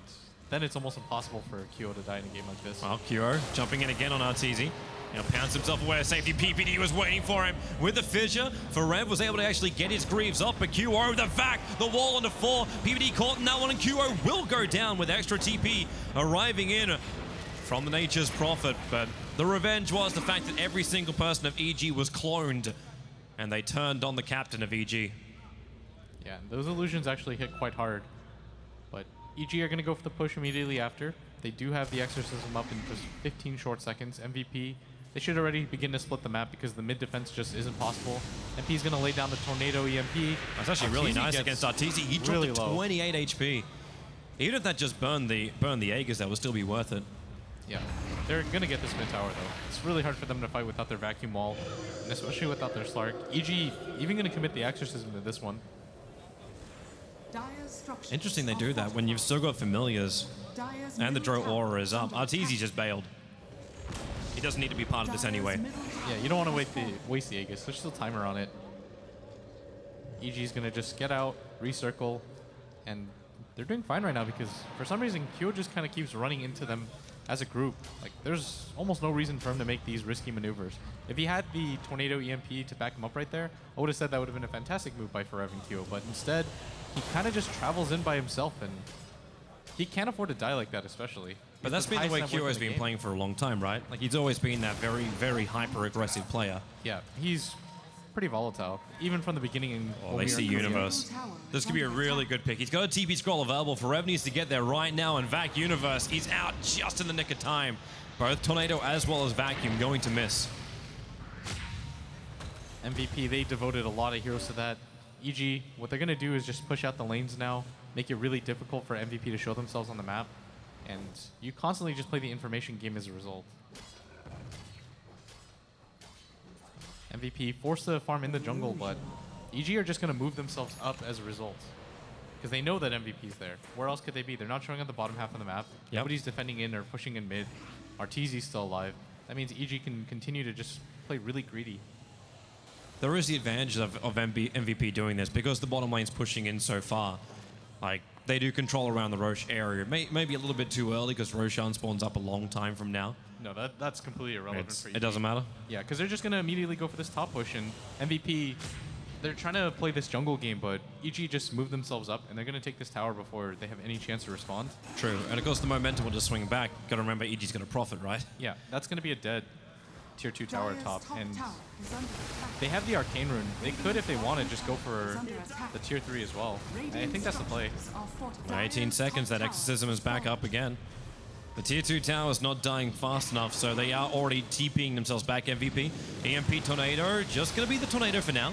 then it's almost impossible for Kyo to die in a game like this. Well, Kyo jumping in again on Arteezy. Now pounds himself away at safety. PPD was waiting for him with the fissure. Forev was able to actually get his Greaves up, but QO, the vac, the wall on the 4. PPD caught in that one, and QO will go down with extra TP arriving in from the Nature's Prophet. But the revenge was the fact that every single person of EG was cloned, and they turned on the captain of EG. Yeah, those illusions actually hit quite hard. But EG are going to go for the push immediately after. They do have the Exorcism up in just 15 short seconds. MVP, they should already begin to split the map because the mid defense just isn't possible. MP is going to lay down the Tornado EMP. That's actually really nice against Arteezy. He dropped really 28 HP. Even if that just burned the Aegis, that would still be worth it. Yeah, they're going to get this mid tower though. It's really hard for them to fight without their vacuum wall, and especially without their Slark. EG even going to commit the Exorcism to this one. Interesting they do that when you've still got familiars and the Drow Aura is up. Arteezy just bailed. He doesn't need to be part of this anyway. Yeah, you don't want to waste the Aegis. There's still timer on it. EG is going to just get out, recircle, and they're doing fine right now because for some reason Kyo just kind of keeps running into them as a group. Like, there's almost no reason for him to make these risky maneuvers. If he had the Tornado EMP to back him up right there, I would have said that would have been a fantastic move by Forev and Kyo, but instead, he kind of just travels in by himself, and he can't afford to die like that, especially. But that's been the way Kyo has been playing for a long time, right? Like, he's always been that very, very hyper-aggressive player. Yeah, he's pretty volatile, even from the beginning. In they see Universe. This could be a really good pick. He's got a TP scroll available. Forev needs to get there right now, and Vac Universe, he's out just in the nick of time. Both Tornado as well as Vacuum going to miss. MVP, they devoted a lot of heroes to that. EG, what they're going to do is just push out the lanes now, make it really difficult for MVP to show themselves on the map, and you constantly just play the information game as a result. MVP forced to farm in the jungle, but EG are just going to move themselves up as a result. Because they know that MVP's there. Where else could they be? They're not showing on the bottom half of the map. Yep. Nobody's defending in or pushing in mid. Arteezy's still alive. That means EG can continue to just play really greedy. There is the advantage of MVP doing this because the bottom lane's pushing in so far. Like, they do control around the Rosh area. Maybe a little bit too early because Roshan spawns up a long time from now. No, that's completely irrelevant for EG. It doesn't matter? Yeah, because they're just going to immediately go for this top push, and MVP, they're trying to play this jungle game, but EG just moved themselves up, and they're going to take this tower before they have any chance to respond. True, and of course the momentum will just swing back. Got to remember EG's going to profit, right? Yeah, that's going to be a dead. tier 2 tower top, and they have the Arcane Rune. They could, if they wanted, just go for the tier 3 as well. And I think that's the play. 18 seconds, that Exorcism is back up again. The tier 2 tower is not dying fast enough, so they are already TPing themselves back MVP. EMP Tornado, just going to be the Tornado for now.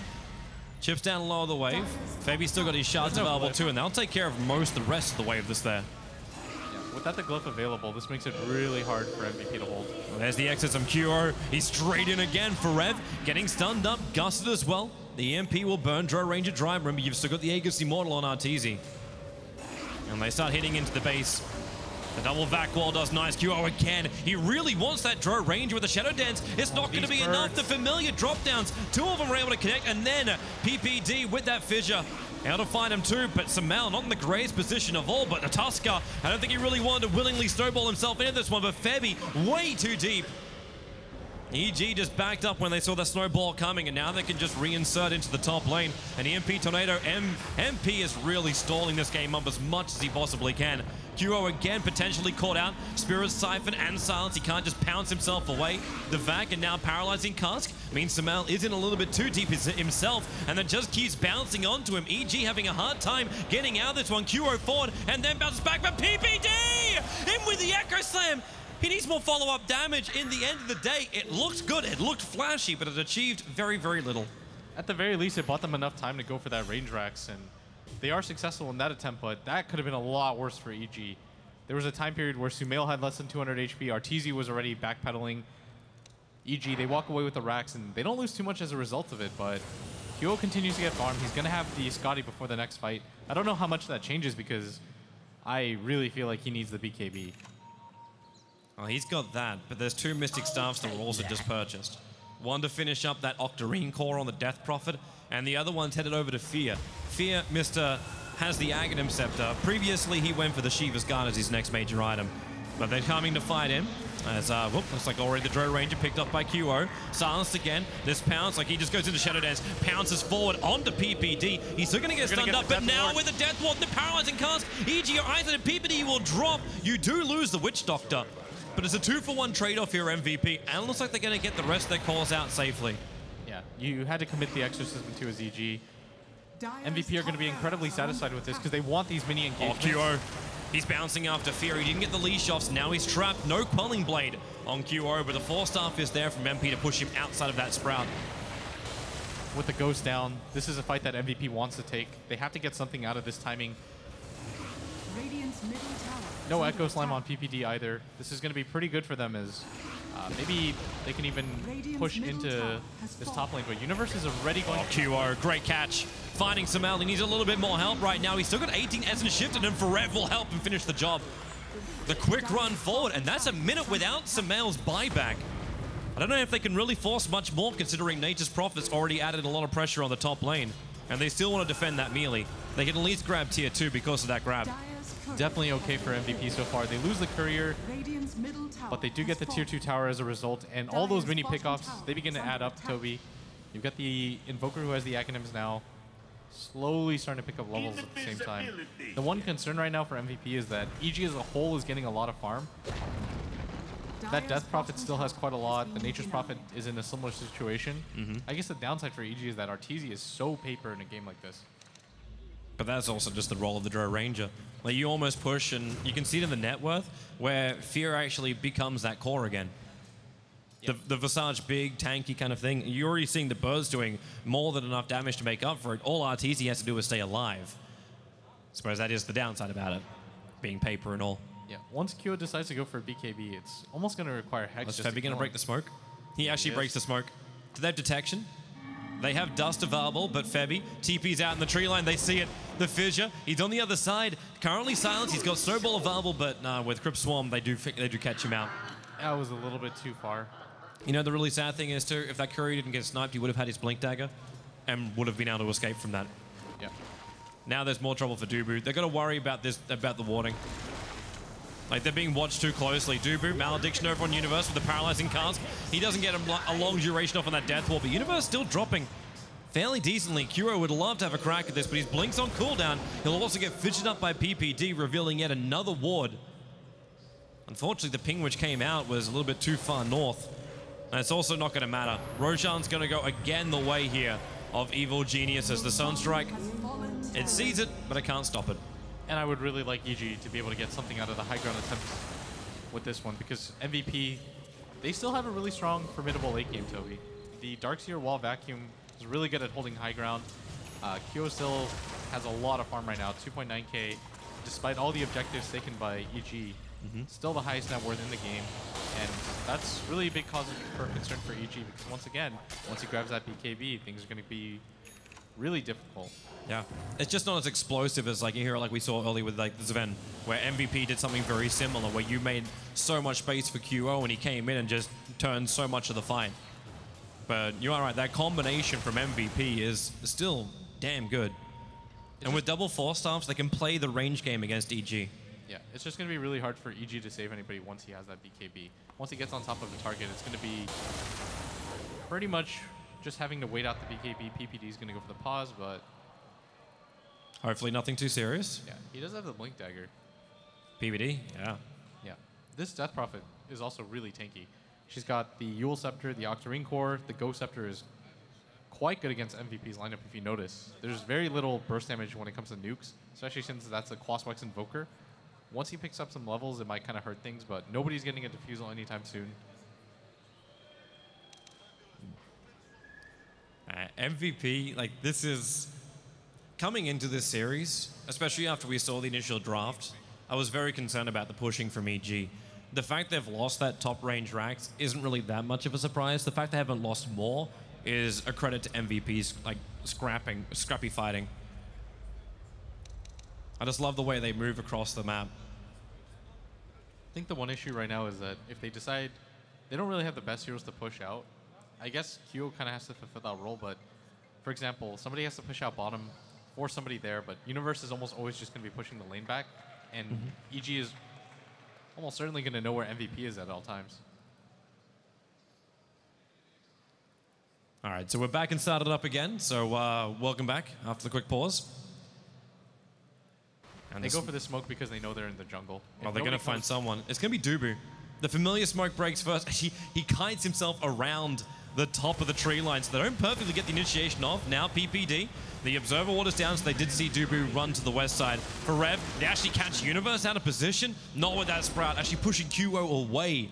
Chips down low of the wave. Fabi's still got his shards available too, and they'll take care of most of the rest of the wave that's there. Yeah, without the glyph available, this makes it really hard for MVP to hold. Well, there's the Exorcism QO. He's straight in again for Rev, getting stunned up, gusted as well. The EMP will burn Drow Ranger dry. Remember, you've still got the Aegis Immortal on Arteezy. And they start hitting into the base. The double vac wall does nice. QO again. He really wants that Drow Ranger with the Shadow Dance. It's not going to be enough. The familiar drop downs. Two of them are able to connect, and then PPD with that fissure. Able to find him too, but Samal not in the greatest position of all, but the Tusker, I don't think he really wanted to willingly snowball himself into this one, but Febby way too deep. EG just backed up when they saw the snowball coming, and now they can just reinsert into the top lane. And EMP Tornado, MP is really stalling this game up as much as he possibly can. QO again potentially caught out. Spirit Siphon and Silence. He can't just pounce himself away. The Vac and now paralyzing Cask means Samal is in a little bit too deep himself, and then just keeps bouncing onto him. EG having a hard time getting out of this one. QO forward and then bounces back, but PPD in with the Echo Slam. He needs more follow-up damage. In the end of the day, it looked good, it looked flashy, but it achieved very, very little. At the very least, it bought them enough time to go for that range Rax, and they are successful in that attempt, but that could have been a lot worse for EG. There was a time period where Sumail had less than 200 HP, Arteezy was already backpedaling. EG, they walk away with the Rax, and they don't lose too much as a result of it, but QO continues to get farmed. He's going to have the Scotty before the next fight. I don't know how much that changes because I really feel like he needs the BKB. Oh, he's got that, but there's two Mystic Staffs that were also just purchased. One to finish up that Octarine core on the Death Prophet, and the other one's headed over to Fear. Fear, has the Aghanim Scepter. Previously, he went for the Shiva's Guard as his next major item, but they're coming to fight him. As, looks like already the Drow Ranger picked up by QO. Silenced again. This pounce, like he just goes into Shadow Dance, pounces forward onto PPD. He's still going to get stunned up, but now with the Death Ward, the paralyzing cast, EG, your eyes on PPD will drop. You do lose the Witch Doctor, but it's a 2-for-1 trade-off here, MVP, and it looks like they're going to get the rest of their calls out safely. Yeah, you had to commit the Exorcism to as EG. MVP are going to be incredibly satisfied with this because they want these mini engagements. Oh, QO. He's bouncing after Fear. He didn't get the leash offs. Now he's trapped. No Quelling Blade on QO, but the Force Staff is there from MP to push him outside of that Sprout. With the Ghost down, this is a fight that MVP wants to take. They have to get something out of this timing. No Echo Slam on PPD either. This is going to be pretty good for them as maybe they can even push into this top lane, but Universe is already going to... QO, great catch. Finding Samal, he needs a little bit more help right now. He's still got 18 Essence shifted, and Forever will help him finish the job. The quick run forward, and that's a minute without Samal's buyback. I don't know if they can really force much more, considering Nature's Prophet's already added a lot of pressure on the top lane, and they still want to defend that melee. They can at least grab tier 2 because of that grab. Definitely okay for MVP so far. They lose the Courier, but they do get the tier 2 tower as a result, and all those mini pickoffs, they begin to add up, Toby. You've got the Invoker who has the Achanims now, slowly starting to pick up levels at the same time. The one concern right now for MVP is that EG as a whole is getting a lot of farm. That Death Prophet still has quite a lot. The Nature's Prophet is in a similar situation. I guess the downside for EG is that Arteezy is so paper in a game like this. But that's also just the role of the Drow Ranger. Like, you almost push, and you can see it in the net worth, where Fear actually becomes that core again. Yep. The Visage big, tanky kind of thing. You're already seeing the Birds doing more than enough damage to make up for it. All Arteezy has to do is stay alive. I suppose that is the downside about it, being paper and all. Yeah, once QO decides to go for a BKB, it's almost going to require Hex. Is Febby going to break the smoke? He actually breaks the smoke. Do they have detection? They have Dust available, but Febby, TP's out in the tree line. They see it. The Fissure, he's on the other side. Currently silenced. He's got Snowball available, but with Crypt Swarm, they do catch him out. That was a little bit too far. You know, the really sad thing is, too, if that Courier didn't get sniped, he would have had his Blink Dagger and would have been able to escape from that. Yeah. Now there's more trouble for Dubu. They've got to worry about the warding. Like, they're being watched too closely. Dubu, Malediction over on Universe with the paralyzing cast. He doesn't get a long duration off on that Death Wall, but Universe still dropping fairly decently. QO would love to have a crack at this, but his Blink's on cooldown. He'll also get fidgeted up by PPD, revealing yet another ward. Unfortunately, the ping which came out was a little bit too far north. And it's also not going to matter. Roshan's going to go again the way here of Evil Genius as the Sunstrike. It sees it, but it can't stop it. And I would really like EG to be able to get something out of the high ground attempts with this one, because MVP, they still have a really strong, formidable late game, Toby. The Darkseer wall vacuum is really good at holding high ground. Kyo still has a lot of farm right now, 2.9k, despite all the objectives taken by EG. Still the highest net worth in the game, and that's really a big cause for concern for EG, because once again, once he grabs that BKB, things are going to be really difficult. Yeah, it's just not as explosive as like you hear, like we saw earlier with like Zven, where MVP did something very similar, where you made so much space for QO and he came in and just turned so much of the fight. But you are right, that combination from MVP is still damn good. And with double force staffs, they can play the range game against EG. Yeah, it's just going to be really hard for EG to save anybody once he has that BKB. Once he gets on top of the target, it's going to be pretty much just having to wait out the BKB. PPD is going to go for the pause, but... Hopefully nothing too serious. Yeah, he does have the Blink Dagger. PPD, yeah. Yeah, this Death Prophet is also really tanky. She's got the Yule Scepter, the Octarine Core, the Ghost Scepter is quite good against MVP's lineup if you notice. There's very little burst damage when it comes to nukes, especially since that's a Quaswex Invoker. Once he picks up some levels, it might kind of hurt things, but nobody's getting a Diffusal anytime soon. MVP, like this is... Coming into this series, especially after we saw the initial draft, I was very concerned about the pushing from EG. The fact they've lost that top range Rax isn't really that much of a surprise. The fact they haven't lost more is a credit to MVP's like scrappy fighting. I just love the way they move across the map. I think the one issue right now is that if they decide they don't really have the best heroes to push out, I guess Kyo kind of has to fulfill that role, but for example, somebody has to push out bottom or somebody there, but Universe is almost always just going to be pushing the lane back, and EG is almost certainly going to know where MVP is at all times. All right, so we're back and started up again, so welcome back after the quick pause. And they go for the smoke because they know they're in the jungle. Well, they're going to find someone. It's going to be Dubu. The familiar smoke breaks first. He kites himself around the top of the tree line, so they don't perfectly get the initiation off. Now PPD. The Observer Ward is down, so they did see Dubu run to the west side. For Rev, they actually catch Universe out of position. Not with that Sprout, actually pushing QO away.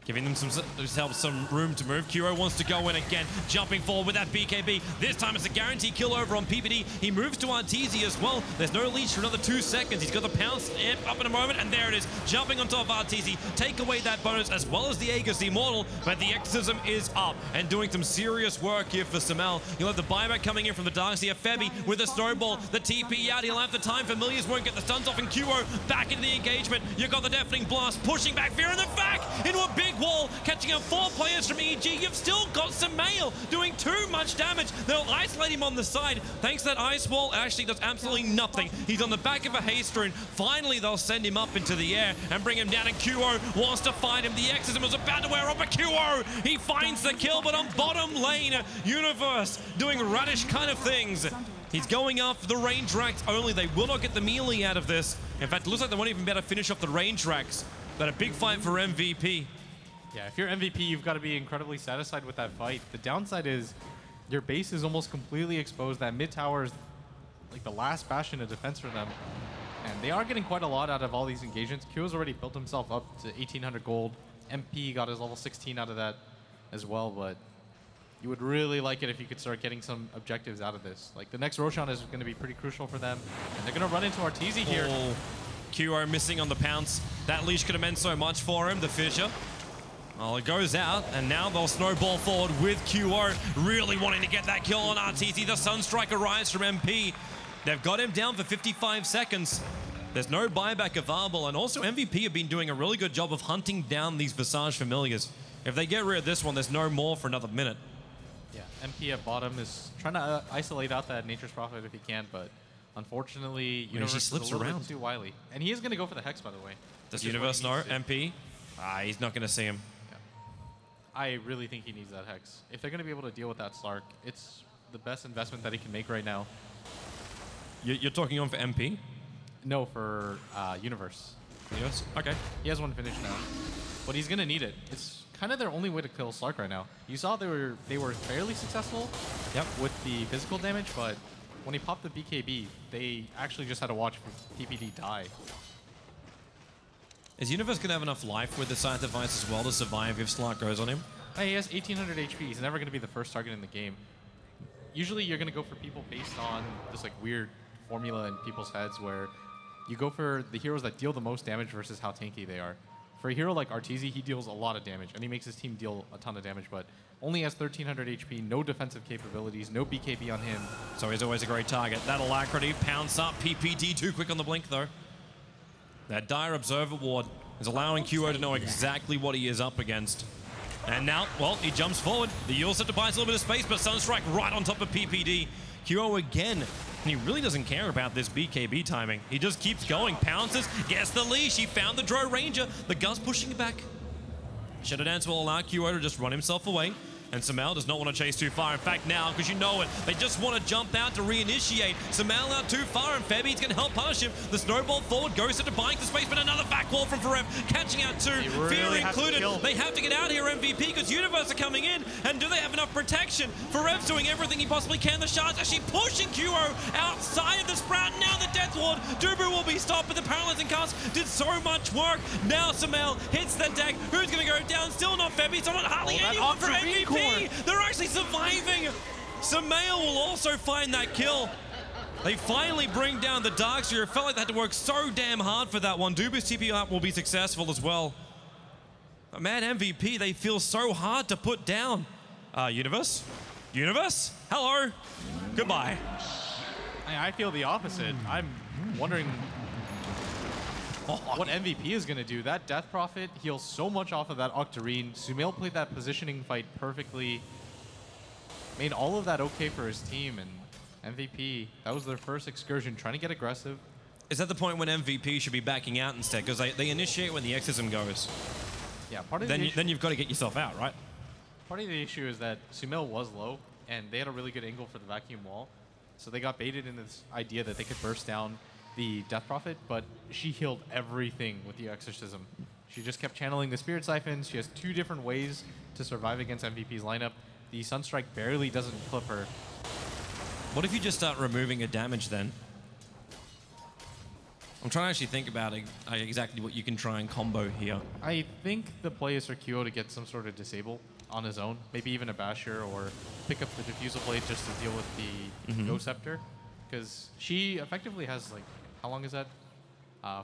Giving them some room to move. Kuro wants to go in again, jumping forward with that BKB. This time it's a guaranteed kill over on PPD. He moves to Arteezy as well. There's no leash for another 2 seconds. He's got the pounce up in a moment, and there it is, jumping on top of Arteezy. Take away that bonus as well as the Aegis Immortal, but the Exorcism is up and doing some serious work here for Samel. He'll have the buyback coming in from the Darkseer. Febby with a snowball, the TP out. He'll have the time. Familiars won't get the stuns off, and Kuro back into the engagement. You've got the Deafening Blast pushing back Fear in the back into a big wall, catching up 4 players from EG. You've still got Samael doing too much damage. They'll isolate him on the side. Thanks to that ice wall, actually does absolutely nothing. He's on the back of a haste rune. Finally, they'll send him up into the air and bring him down, and QO wants to find him. The Exorcism was about to wear off, but QO, he finds the kill, but on bottom lane, Universe doing radish kind of things. He's going after the range racks only. They will not get the melee out of this. In fact, it looks like they won't even be able to finish off the range racks. But a big fight for MVP. Yeah, if you're MVP, you've got to be incredibly satisfied with that fight. The downside is your base is almost completely exposed. That mid tower is like the last bastion of defense for them. And they are getting quite a lot out of all these engagements. Q's already built himself up to 1,800 gold. MP got his level 16 out of that as well, but you would really like it if you could start getting some objectives out of this. Like the next Roshan is going to be pretty crucial for them. And they're going to run into Arteezy here. Oh, QO missing on the pounce. That leash could have meant so much for him, the fissure. Well, it goes out, and now they'll snowball forward with QO, really wanting to get that kill on Arteezy. The Sunstrike arrives from MP. They've got him down for 55 seconds. There's no buyback available, and also MVP have been doing a really good job of hunting down these Visage Familiars. If they get rid of this one, there's no more for another minute. Yeah, MP at bottom is trying to isolate out that Nature's Prophet if he can, but unfortunately, Universe is a little bit too wily. And he is going to go for the Hex, by the way. Does Universe know MP? He's not going to see him. I really think he needs that Hex. If they're going to be able to deal with that Slark, it's the best investment that he can make right now. You're talking on for MP? No, for Universe. Universe? Okay. He has one finished now. But he's going to need it. It's kind of their only way to kill Slark right now. You saw they were fairly successful with the physical damage, but when he popped the BKB, they actually just had to watch PPD die. Is Universe going to have enough life with the Scythe device as well to survive if Slark goes on him? Hey, he has 1800 HP. He's never going to be the first target in the game. Usually you're going to go for people based on this like weird formula in people's heads where you go for the heroes that deal the most damage versus how tanky they are. For a hero like Arteezy, he deals a lot of damage, and he makes his team deal a ton of damage, but only has 1300 HP, no defensive capabilities, no BKB on him. So he's always a great target. That Alacrity pounce up. PPD too quick on the blink, though. That Dire Observer ward is allowing QO to know exactly what he is up against. And now, well, he jumps forward. The Yule set to buy a little bit of space, but Sunstrike right on top of PPD. QO again, and he really doesn't care about this BKB timing. He just keeps going, pounces, gets the leash. He found the Dro Ranger. The Gus pushing it back. Shadow Dance will allow QO to just run himself away. And Sumail does not want to chase too far. In fact, now, because you know it, they just want to jump out to reinitiate. Sumail out too far, and Febby's going to help punish him. The snowball forward goes into buying the space, but another back wall from Forev, catching out two. Really Fear included. They have to get out here, MVP, because Universe are coming in. And do they have enough protection? Forev's doing everything he possibly can. The Shard's actually pushing QO outside of the Sprout. Now the Death Ward. Dubu will be stopped, but the Paralyzing Cast did so much work. Now Sumail hits the deck. Who's going to go down? Still not Febby. Someone hardly anyone for MVP. They're actually surviving. Sumail will also find that kill. They finally bring down the Darkseer. It felt like they had to work so damn hard for that one. Dubu's TP up will be successful as well. But man, MVP, they feel so hard to put down. Universe? Universe? Hello? Goodbye. I feel the opposite. I'm wondering what MVP is going to do. That Death Prophet heals so much off of that Octarine. Sumail played that positioning fight perfectly. Made all of that okay for his team, and MVP, that was their first excursion, trying to get aggressive. Is that the point when MVP should be backing out instead? Because they initiate when the exorcism goes. Yeah, part of then you've got to get yourself out, right? Part of the issue is that Sumail was low, and they had a really good angle for the vacuum wall. So they got baited in this idea that they could burst down the Death Prophet, but she healed everything with the Exorcism. She just kept channeling the Spirit Siphons. She has two different ways to survive against MVP's lineup. The Sunstrike barely doesn't clip her. What if you just start removing a damage then? I'm trying to actually think about exactly what you can try and combo here. I think the play is for QO to get some sort of disable on his own, maybe even a Basher, or pick up the Diffusal Blade just to deal with the Ghost Scepter. Because she effectively has, like, how long is that?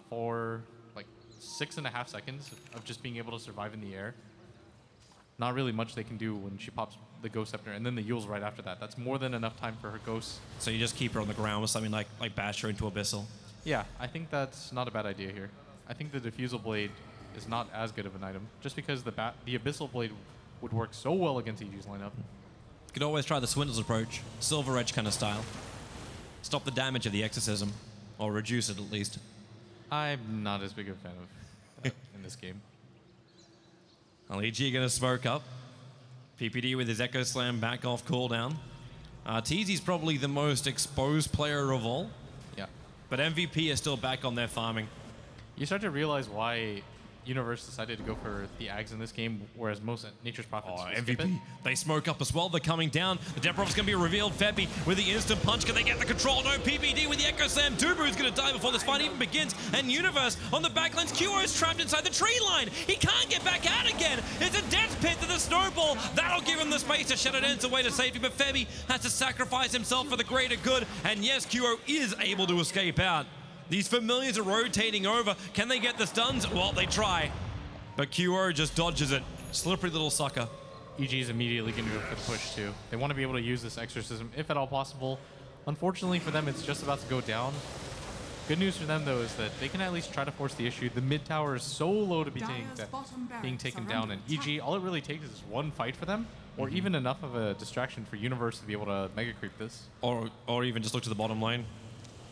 For like 6.5 seconds of just being able to survive in the air. Not really much they can do when she pops the Ghost Scepter, and then the Yule's right after that. That's more than enough time for her Ghost. So you just keep her on the ground with something like Bash her into Abyssal? Yeah, I think that's not a bad idea here. I think the Diffusal Blade is not as good of an item, just because the Abyssal Blade would work so well against EG's lineup. You could always try the Swindles approach, Silver Edge kind of style. Stop the damage of the Exorcism, or reduce it at least. I'm not as big a fan of that in this game. Well, EG going to smoke up. PPD with his Echo Slam back off cooldown. Teasy's probably the most exposed player of all. Yeah. But MVP is still back on their farming. You start to realize why Universe decided to go for the Ags in this game, whereas most Nature's Prophets MVP. They smoke up as well. They're coming down. The Death Prophet's going to be revealed. Febby with the instant punch. Can they get the control? No. PPD with the Echo Slam. Dubu's going to die before this fight even begins. And Universe on the backlines. QO is trapped inside the tree line. He can't get back out again. It's a death pit to the snowball. That'll give him the space to Shadow Dance away to safety. But Febby has to sacrifice himself for the greater good. And yes, QO is able to escape out. These familiars are rotating over. Can they get the stuns? Well, they try. But QO just dodges it. Slippery little sucker. EG is immediately going to go for the push too. They want to be able to use this Exorcism if at all possible. Unfortunately for them, it's just about to go down. Good news for them though is that they can at least try to force the issue. The mid tower is so low to be being taken down, and EG, all it really takes is one fight for them, or even enough of a distraction for Universe to be able to mega creep this. Or even just look to the bottom lane.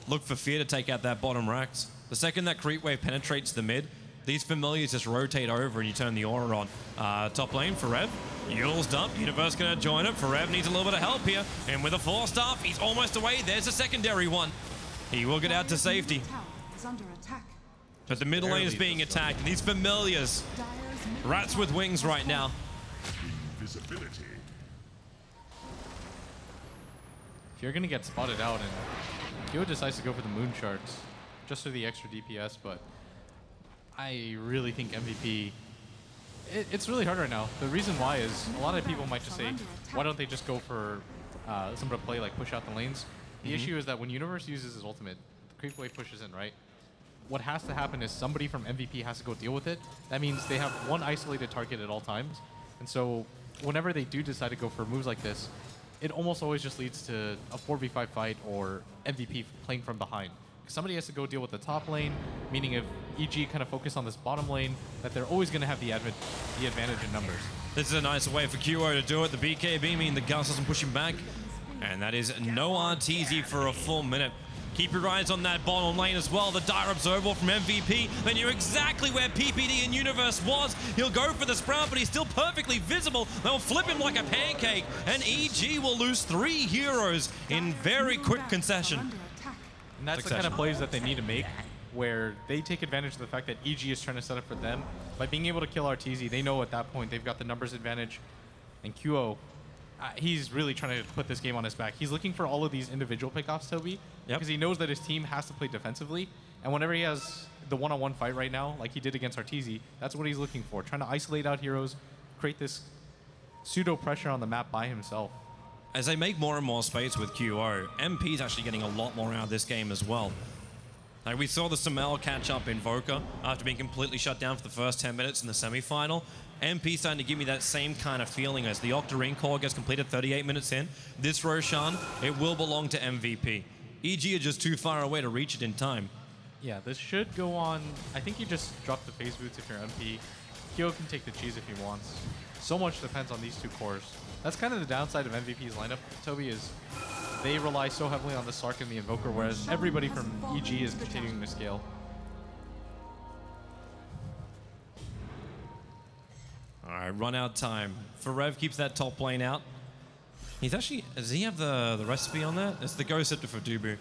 Look for Fear to take out that bottom racks. The second that creep wave penetrates the mid, these familiars just rotate over and you turn the aura on. Top lane, Forev. Yule's up. Universe going to join it. Forev needs a little bit of help here. And with a 4-staff, he's almost away. There's a secondary one. He will get out to safety. But the middle lane is being attacked. And these familiars, Rats with wings right now. Invisibility. If you're going to get spotted out, and Kyo decides to go for the moon shards just for the extra DPS, but I really think MVP, it's really hard right now. The reason why is a lot of people might just say, why don't they just go for some to play, like push out the lanes? The issue is that when Universe uses his ultimate, the creep wave pushes in, right? What has to happen is somebody from MVP has to go deal with it. That means they have one isolated target at all times. And so whenever they do decide to go for moves like this, it almost always just leads to a 4v5 fight or MVP playing from behind. Somebody has to go deal with the top lane, meaning if EG kind of focus on this bottom lane, that they're always going to have the advantage in numbers. This is a nice way for QO to do it. The BKB mean the Gus doesn't push him back. And that is no RTZ for a full minute. Keep your eyes on that bottom lane as well. The Dire Observer from MVP. They knew exactly where PPD and Universe was. He'll go for the Sprout, but he's still perfectly visible. They'll flip him like a pancake. And EG will lose 3 heroes in very quick concession. And that's the kind of plays that they need to make, where they take advantage of the fact that EG is trying to set up for them. By being able to kill RTZ, they know at that point they've got the numbers advantage. And QO, he's really trying to put this game on his back. He's looking for all of these individual pickoffs, Toby, because he knows that his team has to play defensively. And whenever he has the one-on-one fight right now, like he did against RTZ, that's what he's looking for, trying to isolate out heroes, create this pseudo-pressure on the map by himself. As they make more and more space with QO, MP's actually getting a lot more out of this game as well. Like we saw the Samel catch up Invoker after being completely shut down for the first 10 minutes in the semi-final. MP starting to give me that same kind of feeling as the Octarine core gets completed 38 minutes in. This Roshan, it will belong to MVP. EG are just too far away to reach it in time. Yeah, this should go on. I think you just drop the phase boots if you're MP. Kyo can take the cheese if he wants. So much depends on these two cores. That's kind of the downside of MVP's lineup, Toby, is they rely so heavily on the Slark and the Invoker, whereas everybody from EG is continuing to scale. All right, run out time. Forev keeps that top lane out. He's actually, does he have the recipe on that? It's the Go Scepter for Dubu.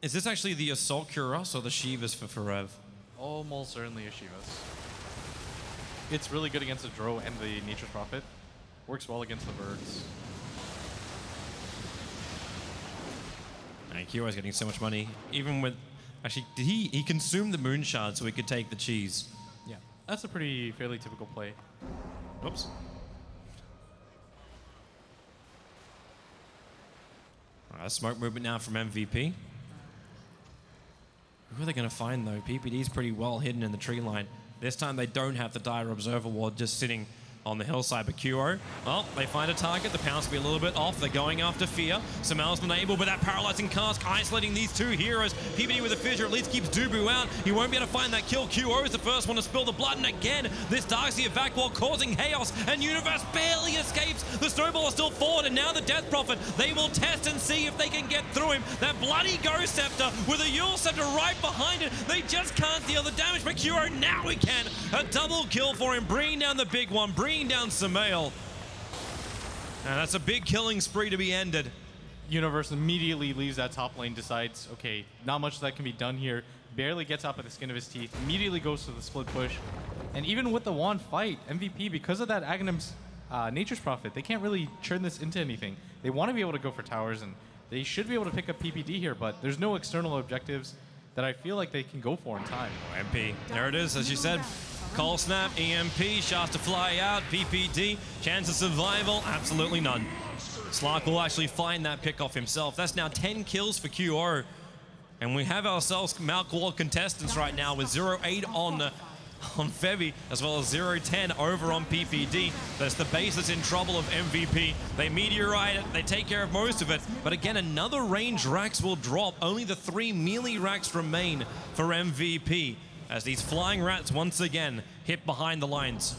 Is this actually the Assault Cuirass or the Shivas for Forev? Almost certainly a Shivas. It's really good against the Dro and the Nature's Prophet. Works well against the birds. And Kyo's getting so much money. Even with, actually, did he consumed the Moon Shard so he could take the cheese? Yeah, that's a pretty fairly typical play. Oops. All right, smoke movement now from MVP. Who are they going to find though? PPD's pretty well hidden in the tree line. This time they don't have the Dire Observer ward just sitting on the hillside, but QO, well, they find a target. The pounds will be a little bit off. They're going after Fear. Samel's been able with that paralyzing cast, isolating these two heroes. PPD with a fissure at least keeps Dubu out. He won't be able to find that kill. QO is the first one to spill the blood, and again, this Darkseer vac wall causing chaos, and Universe barely escapes. The snowball is still forward, and now the Death Prophet. They will test and see if they can get through him. That bloody Ghost Scepter with a Yule Scepter right behind it. They just can't deal the damage, but QO now he can. A double kill for him, bringing down the big one, bringing down Samael. And that's a big killing spree to be ended. Universe immediately leaves that top lane, decides, okay, not much that can be done here. Barely gets up at the skin of his teeth, immediately goes to the split push. And even with the wand fight, MVP, because of that Aghanim's Nature's Prophet, they can't really turn this into anything. They want to be able to go for towers, and they should be able to pick up PPD here, but there's no external objectives that I feel like they can go for in time. MP, there it is, as you said. Cold Snap, EMP, shots to fly out, PPD, chance of survival, absolutely none. Slark will actually find that pick off himself. That's now 10 kills for QO. And we have ourselves Mount Ward contestants right now with 0-8 on Fevy, as well as 0-10 over on PPD. That's the base that's in trouble of MVP. They meteorite it, they take care of most of it. But again, another range racks will drop. Only the 3 melee racks remain for MVP, as these flying rats once again hit behind the lines.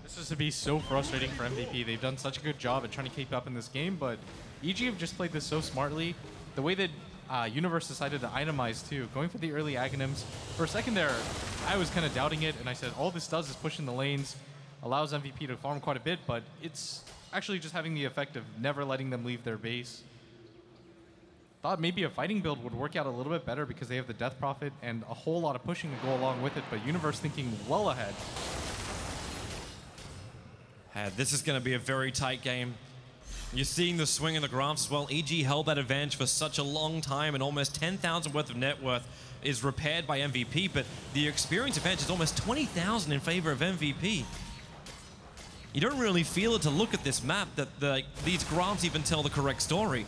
This is to be so frustrating for MVP. They've done such a good job at trying to keep up in this game, but EG have just played this so smartly. The way that Universe decided to itemize too, going for the early Aghanims. For a second there, I was kind of doubting it, and I said, all this does is push in the lanes, allows MVP to farm quite a bit, but it's actually just having the effect of never letting them leave their base. thought maybe a fighting build would work out a little bit better because they have the Death Prophet and a whole lot of pushing to go along with it, but Universe thinking well ahead. This is going to be a very tight game. You're seeing the swing in the graphs as well. EG held that advantage for such a long time, and almost 10,000 worth of net worth is repaired by MVP, but the experience advantage is almost 20,000 in favor of MVP. You don't really feel it to look at this map that these graphs even tell the correct story.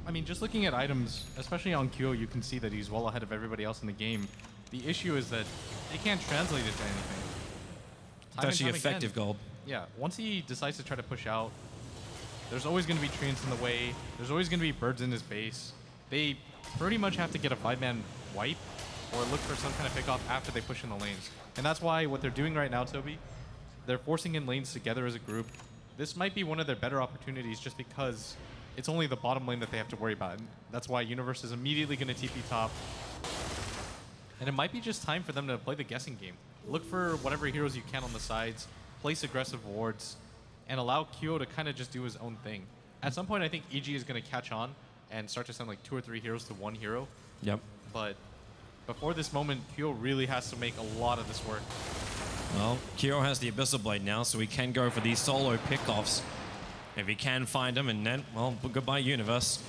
I mean, just looking at items, especially on Kyo, you can see that he's well ahead of everybody else in the game. The issue is that they can't translate it to anything. It's actually effective gold. Yeah, once he decides to try to push out, there's always going to be treants in the way. There's always going to be birds in his base. They pretty much have to get a 5-man wipe or look for some kind of pickoff after they push in the lanes. And that's why what they're doing right now, Toby, they're forcing in lanes together as a group. This might be one of their better opportunities just because it's only the bottom lane that they have to worry about. And that's why Universe is immediately going to TP top. And it might be just time for them to play the guessing game. Look for whatever heroes you can on the sides, place aggressive wards, and allow Kyo to kind of just do his own thing. At some point, I think EG is going to catch on and start to send like 2 or 3 heroes to 1 hero. Yep. But before this moment, Kyo really has to make a lot of this work. Well, Kyo has the Abyssal Blade now, so he can go for these solo pickoffs. If he can find him, and then, well, goodbye Universe.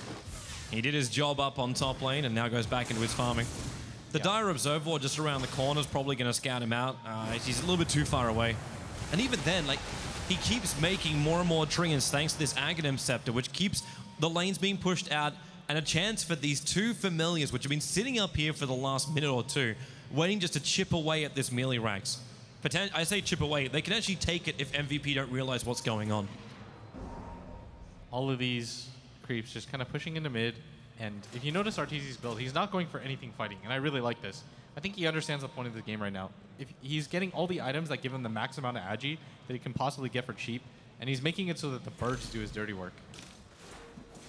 He did his job up on top lane and now goes back into his farming. The Dire Observer just around the corner is probably going to scout him out. He's a little bit too far away. And even then, like, he keeps making more and more treants thanks to this Aghanim Scepter, which keeps the lanes being pushed out and a chance for these 2 familiars, which have been sitting up here for the last minute or two, waiting just to chip away at this melee ranks. I say chip away. They can actually take it if MVP don't realize what's going on. All of these creeps just kind of pushing into mid. And if you notice Arteezy's build, he's not going for anything fighting. And I really like this. I think he understands the point of the game right now. If he's getting all the items that give him the max amount of agi that he can possibly get for cheap, and he's making it so that the birds do his dirty work.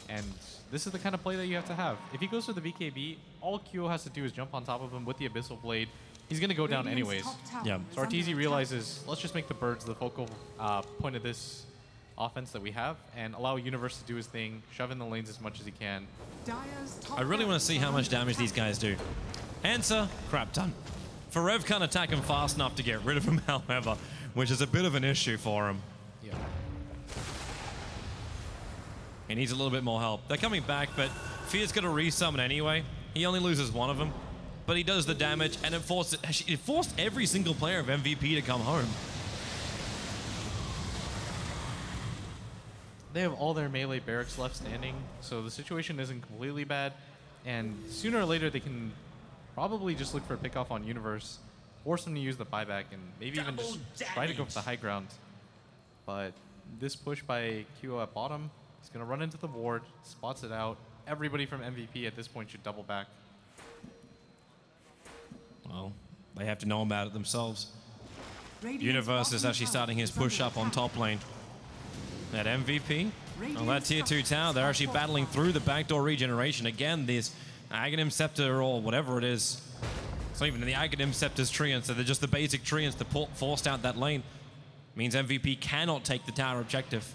And this is the kind of play that you have to have. If he goes for the BKB, all Kyo has to do is jump on top of him with the Abyssal Blade. He's going to go down anyways. Yeah. So Arteezy realizes, let's just make the birds the focal point of this offense that we have and allow Universe to do his thing, shove in the lanes as much as he can. I really want to see how much damage these guys do. Answer, crap ton. Forev can't attack him fast enough to get rid of him, however, which is a bit of an issue for him. Yeah. He needs a little bit more help. They're coming back, but Fear's going to resummon anyway. He only loses one of them, but he does the damage, and it forced every single player of MVP to come home. They have all their melee barracks left standing, so the situation isn't completely bad. And sooner or later, they can probably just look for a pickoff on Universe, force him to use the buyback, and maybe even just try to go for the high ground. But this push by Kyo at bottom, he's going to run into the ward, spots it out. Everybody from MVP at this point should double back. Well, they have to know about it themselves. Universe is actually starting his push up on top lane. That MVP, on that tier 2 tower, they're actually battling through the backdoor regeneration. Again, this Aghanim Scepter or whatever it is. It's not even the Aghanim Scepter's treants, so they're just the basic treants that forced out that lane. Means MVP cannot take the tower objective.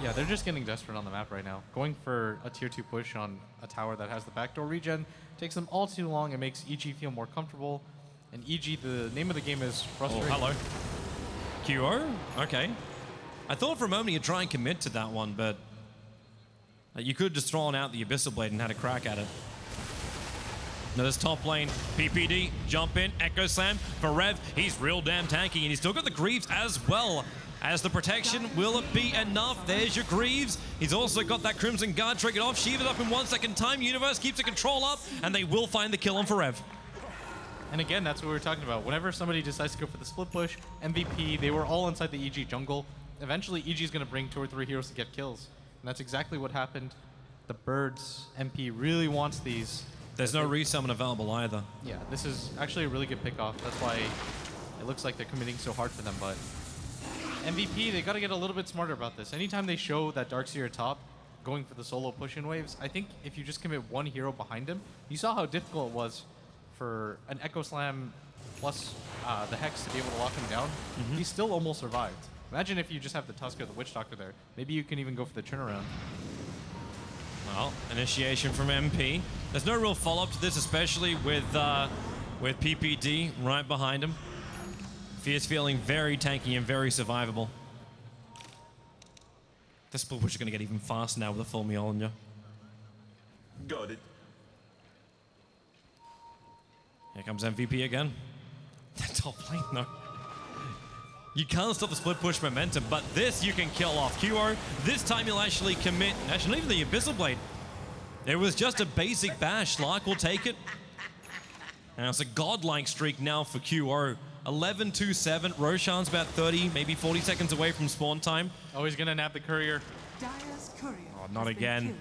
Yeah, they're just getting desperate on the map right now. Going for a tier 2 push on a tower that has the backdoor regen takes them all too long. It makes EG feel more comfortable. And EG, the name of the game is frustrating. Oh, hello. QO? Okay. I thought for a moment you'd try and commit to that one, but you could have just thrown out the Abyssal Blade and had a crack at it. Now this top lane, PPD, jump in, Echo Slam for Rev. He's real damn tanky, and he's still got the Greaves as well as the protection. Will it be enough? There's your Greaves. He's also got that Crimson Guard triggered off. Shiva's up in 1 second time. Universe keeps the control up, and they will find the kill on Forev. And again, that's what we were talking about. Whenever somebody decides to go for the split push, MVP, they were all inside the EG jungle. Eventually, EG is going to bring 2 or 3 heroes to get kills. And that's exactly what happened. The Birds MP really wants these. There's no resummon available either. Yeah, this is actually a really good pickoff. That's why it looks like they're committing so hard for them. But MVP, they got to get a little bit smarter about this. Anytime they show that Darkseer top going for the solo push-in waves, I think if you just commit 1 hero behind him, you saw how difficult it was for an Echo Slam plus the Hex to be able to lock him down. He still almost survived. Imagine if you just have the Tusk or the Witch Doctor there. Maybe you can even go for the turnaround. Well, initiation from MP. There's no real follow-up to this, especially with PPD right behind him. Fear's feeling very tanky and very survivable. The split push is going to get even faster now with a full Mjolnir. Got it. Here comes MVP again. The top lane, no. You can't stop the split push momentum, but this you can kill off. QO, this time you'll actually commit, actually not even the Abyssal Blade. It was just a basic bash. Lark will take it. And it's a godlike streak now for QO. 11-2-7. Roshan's about 30, maybe 40 seconds away from spawn time. Oh, he's gonna nab the courier. Oh, not again.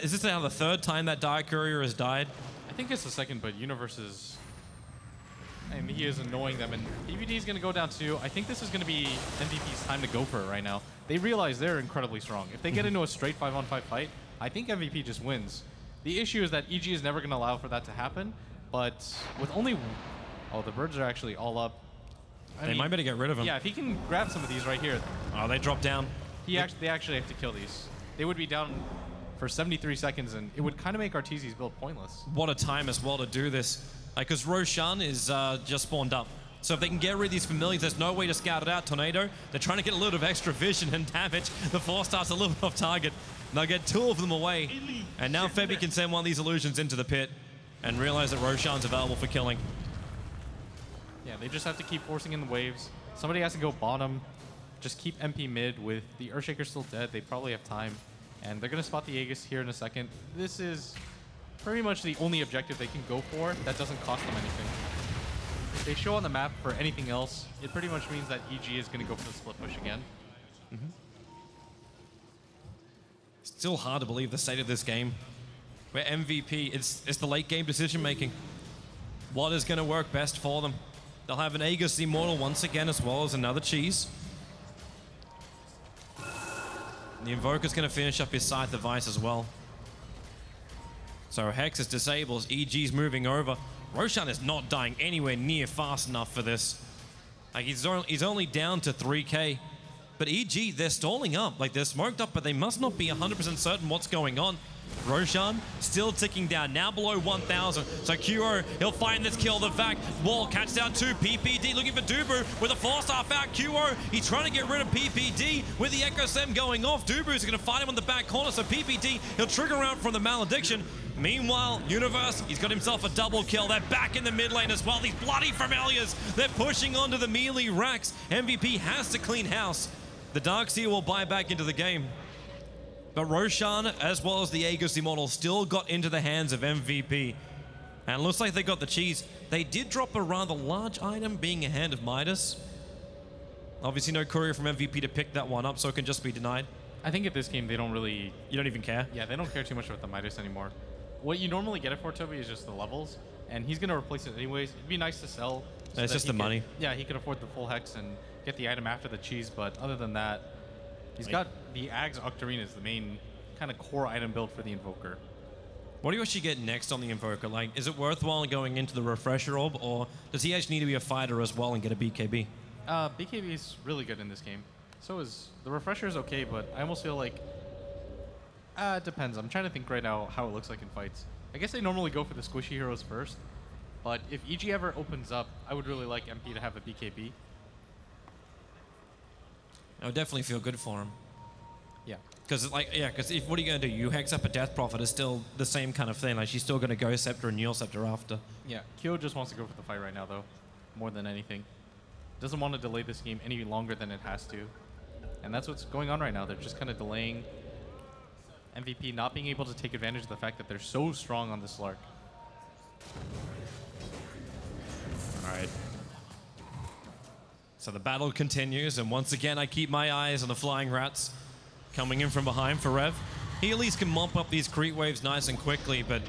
Is this now the third time that Dire Courier has died? I think it's the second, but Universe is... And he is annoying them, and PVD is going to go down too. I think this is going to be MVP's time to go for it right now. They realize they're incredibly strong. If they get into a straight 5-on-5 fight, I think MVP just wins. The issue is that EG is never going to allow for that to happen, but with only... Oh, the birds are actually all up. They might better get rid of him. Yeah, if he can grab some of these right here. Oh, they drop down. They actually have to kill these. They would be down for 73 seconds, and it would kind of make Arteezy's build pointless. What a time as well to do this. Because Roshan is just spawned up. So if they can get rid of these familiars, there's no way to scout it out. Tornado, they're trying to get a little bit of extra vision and damage. The 4-star's a little bit off target. They'll get 2 of them away. And now Febby can send one of these illusions into the pit and realize that Roshan's available for killing. Yeah, they just have to keep forcing in the waves. Somebody has to go bottom. Just keep MP mid. With the Earthshaker still dead, they probably have time. And they're going to spot the Aegis here in a second. This is pretty much the only objective they can go for that doesn't cost them anything. If they show on the map for anything else, it pretty much means that EG is going to go for the split push again. Still hard to believe the state of this game. Where MVP, it's the late game decision making. What is going to work best for them? They'll have an Aegis Immortal once again, as well as another cheese. The Invoker's going to finish up his Scythe device as well. So Hex is disabled, EG's moving over. Roshan is not dying anywhere near fast enough for this. Like he's only down to 3k. But EG, they're stalling up. Like they're smoked up, but they must not be 100% certain what's going on. Roshan still ticking down, now below 1,000. So QO, he'll find this kill. The fact, Wall catch down 2. PPD looking for Dubu with a 4-star out. QO, he's trying to get rid of PPD with the Echo Sem going off. Dubu's going to find him on the back corner, so PPD, he'll trigger out from the Malediction. Meanwhile, Universe, he's got himself a double kill. They're back in the mid lane as well. These bloody familiars, they're pushing onto the melee racks. MVP has to clean house. The Darkseer will buy back into the game. But Roshan, as well as the Aegis Immortal, still got into the hands of MVP. And it looks like they got the cheese. They did drop a rather large item, being a Hand of Midas. Obviously no courier from MVP to pick that one up, so it can just be denied. I think at this game, they don't really... You don't even care? Yeah, they don't care too much about the Midas anymore. What you normally get it for, Toby, is just the levels. And he's going to replace it anyways. It'd be nice to sell. So it's just the money. Yeah, he could afford the full Hex and get the item after the cheese, but other than that, he's got the Ags Octarine as the main kind of core item build for the Invoker. What do you actually get next on the Invoker? Like, is it worthwhile going into the Refresher Orb, or does he actually need to be a fighter as well and get a BKB? BKB is really good in this game. So is the Refresher is okay, but I almost feel like it depends. I'm trying to think right now how it looks like in fights. I guess they normally go for the squishy heroes first, but if EG ever opens up, I would really like MP to have a BKB. It would definitely feel good for him. Yeah. Because what are you going to do? You hex up a Death Prophet is still the same kind of thing. Like, she's still going to go Scepter and Yule Scepter after. Yeah, Kyo just wants to go for the fight right now, though, more than anything. Doesn't want to delay this game any longer than it has to. And that's what's going on right now. They're just kind of delaying. MVP not being able to take advantage of the fact that they're so strong on this Lark. All right. So the battle continues, and once again, I keep my eyes on the Flying Rats coming in from behind for Rev. He at least can mop up these creep waves nice and quickly, but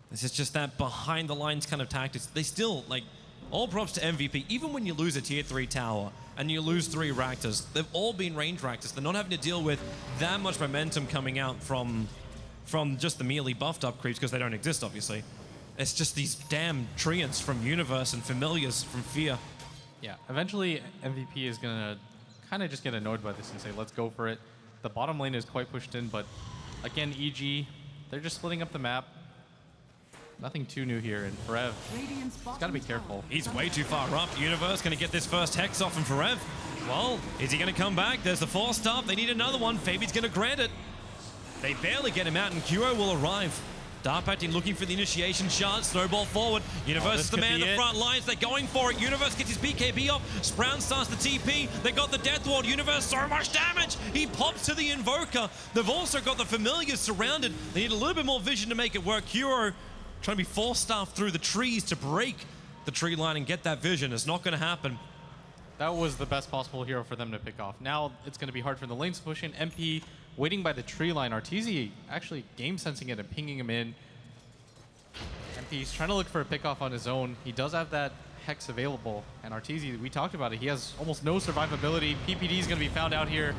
this is just that behind the lines kind of tactics. They still, like, all props to MVP. Even when you lose a tier 3 tower and you lose 3 Raptors, they've all been range Raptors. They're not having to deal with that much momentum coming out from just the merely buffed up creeps, because they don't exist, obviously. It's just these damn treants from Universe and familiars from Fear. Yeah, eventually MVP is going to kind of just get annoyed by this and say, let's go for it. The bottom lane is quite pushed in, but Again, EG, they're just splitting up the map. Nothing too new here, and Forev, he's got to be careful. He's way too far up. Universe going to get this first Hex off, and Forev, well, is he going to come back? There's the 4-star. They need another one. Fabi's going to grant it. They barely get him out, and Kuro will arrive. Dark Team looking for the initiation shard. Snowball forward. Universe is the man in the front lines. They're going for it. Universe gets his BKB off. Sprout starts the TP. They got the Death Ward. Universe, so much damage. He pops to the Invoker. They've also got the Familiars surrounded. They need a little bit more vision to make it work. Kuro trying to be 4-staffed through the trees to break the tree line and get that vision. It's not going to happen. That was the best possible hero for them to pick off. Now it's going to be hard for the lanes to push in. MP waiting by the tree line. Arteezy actually game sensing it and pinging him in. MP's trying to look for a pick off on his own. He does have that Hex available. And Arteezy, we talked about it, he has almost no survivability. PPD is going to be found out here.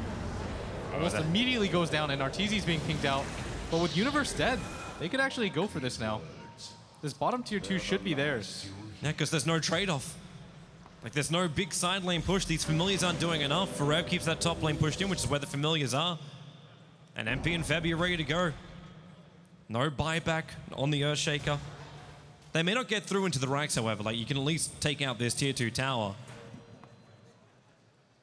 Almost immediately goes down, and Arteezy's being pinged out. But with Universe dead, they could actually go for this now. This bottom tier 2 should be theirs. Yeah, because there's no trade-off. Like, there's no big side lane push. These Familiars aren't doing enough. Forev keeps that top lane pushed in, which is where the Familiars are. And MP and Fabi are ready to go. No buyback on the Earthshaker. They may not get through into the racks, however. Like, you can at least take out this tier 2 tower.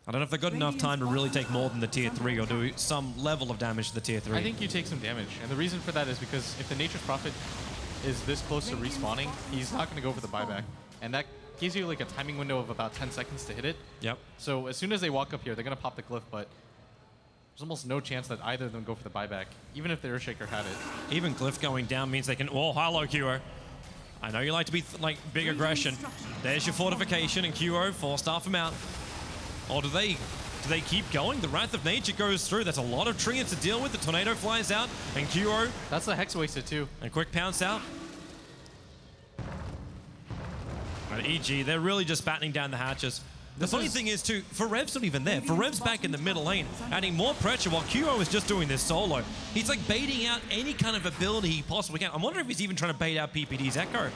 I don't know if they've got enough time to really take more than the tier 3 or do some level of damage to the tier 3. I think you take some damage. And the reason for that is because if the Nature's Prophet is this close to respawning, he's not going to go for the buyback. And that gives you like a timing window of about 10 seconds to hit it. Yep. So as soon as they walk up here, they're going to pop the glyph, but there's almost no chance that either of them go for the buyback, even if the Earthshaker had it. Even glyph going down means they can... Oh, hello, Kuro. I know you like to be like big aggression. There's your fortification, and Kuro 4-star him out. Or do they keep going? The Wrath of Nature goes through. That's a lot of treants to deal with. The Tornado flies out, and Kuro... That's the Hex wasted too. And quick pounce out. And EG, they're really just battening down the hatches. The funny thing is too, Forev's not even there. Forev's back in the middle lane, adding more pressure while Kuro is just doing this solo. He's like baiting out any kind of ability he possibly can. I'm wondering if he's even trying to bait out PPD's Echo.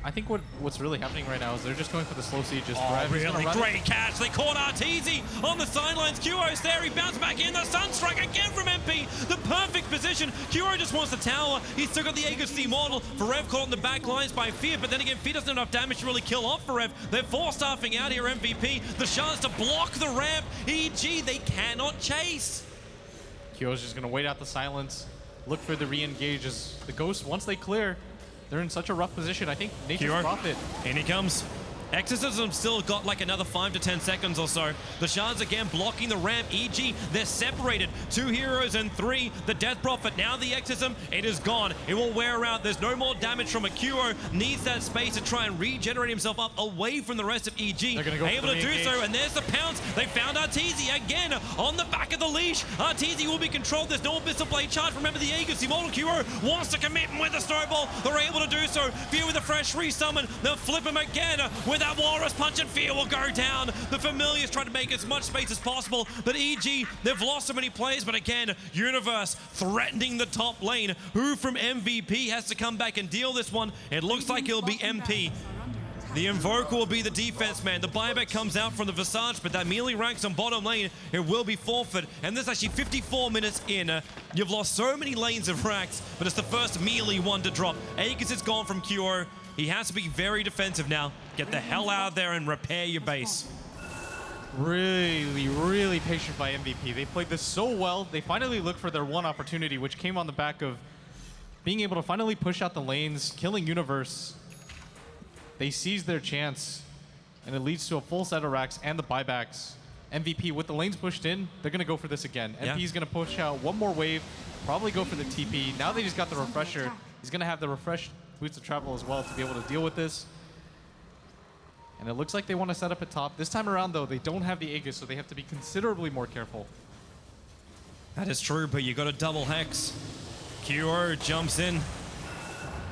I think what's really happening right now is they're just going for the slow siege. Oh, really great catch. They caught Arteezy on the sidelines. Kuro's there. He bounced back in. The Sunstrike again from MP. The perfect position. Kuro just wants the tower. He's still got the Aegis the Immortal. Forev caught in the back lines by Fear, but then again, Fear doesn't have enough damage to really kill off Forev. They're 4-staffing out here, MVP. The chance to block the ramp. EG, they cannot chase. Kuro's just going to wait out the silence, look for the re-engage as the Ghosts, once they clear, they're in such a rough position. I think Nature's Prophet. In he comes. Exorcism still got like another 5 to 10 seconds or so. The shards again blocking the ramp. EG, they're separated. 2 heroes and 3. The Death Prophet, now the Exorcism, it is gone. It will wear out. There's no more damage from Akuro. Needs that space to try and regenerate himself up away from the rest of EG. They're gonna go able to do so, and there's the pounce. They found Arteezy again on the back of the leash. Arteezy will be controlled. There's no Abyssal Blade charge. Remember the Aegis. The Immortal Kuro wants to commit with the snowball. They're able to do so. Fear with a fresh resummon. They'll flip him again with that Walrus Punch, and Fear will go down. The Familiars try to make as much space as possible, but EG, they've lost so many players, but again, Universe threatening the top lane. Who from MVP has to come back and deal this one? It looks like it'll be MP. The Invoker will be the defense man. The buyback comes out from the Visage, but that melee ranks on bottom lane, it will be forfeit. And there's actually 54 minutes in. You've lost so many lanes of racks, but it's the first melee one to drop. Aegis is gone from Kuro. He has to be very defensive now. Get the hell out of there and repair your base. Really, really patient by MVP. They played this so well. They finally looked for their one opportunity, which came on the back of being able to finally push out the lanes, killing Universe. They seized their chance, and it leads to a full set of racks and the buybacks. MVP, with the lanes pushed in, they're going to go for this again. Yeah. MP is going to push out one more wave, probably go for the TP. Now they just got the refresher. He's going to have the refresh boots of travel as well to be able to deal with this. And it looks like they want to set up at top. This time around, though, they don't have the Aegis, so they have to be considerably more careful. That is true, but you got a double hex. Kuro jumps in.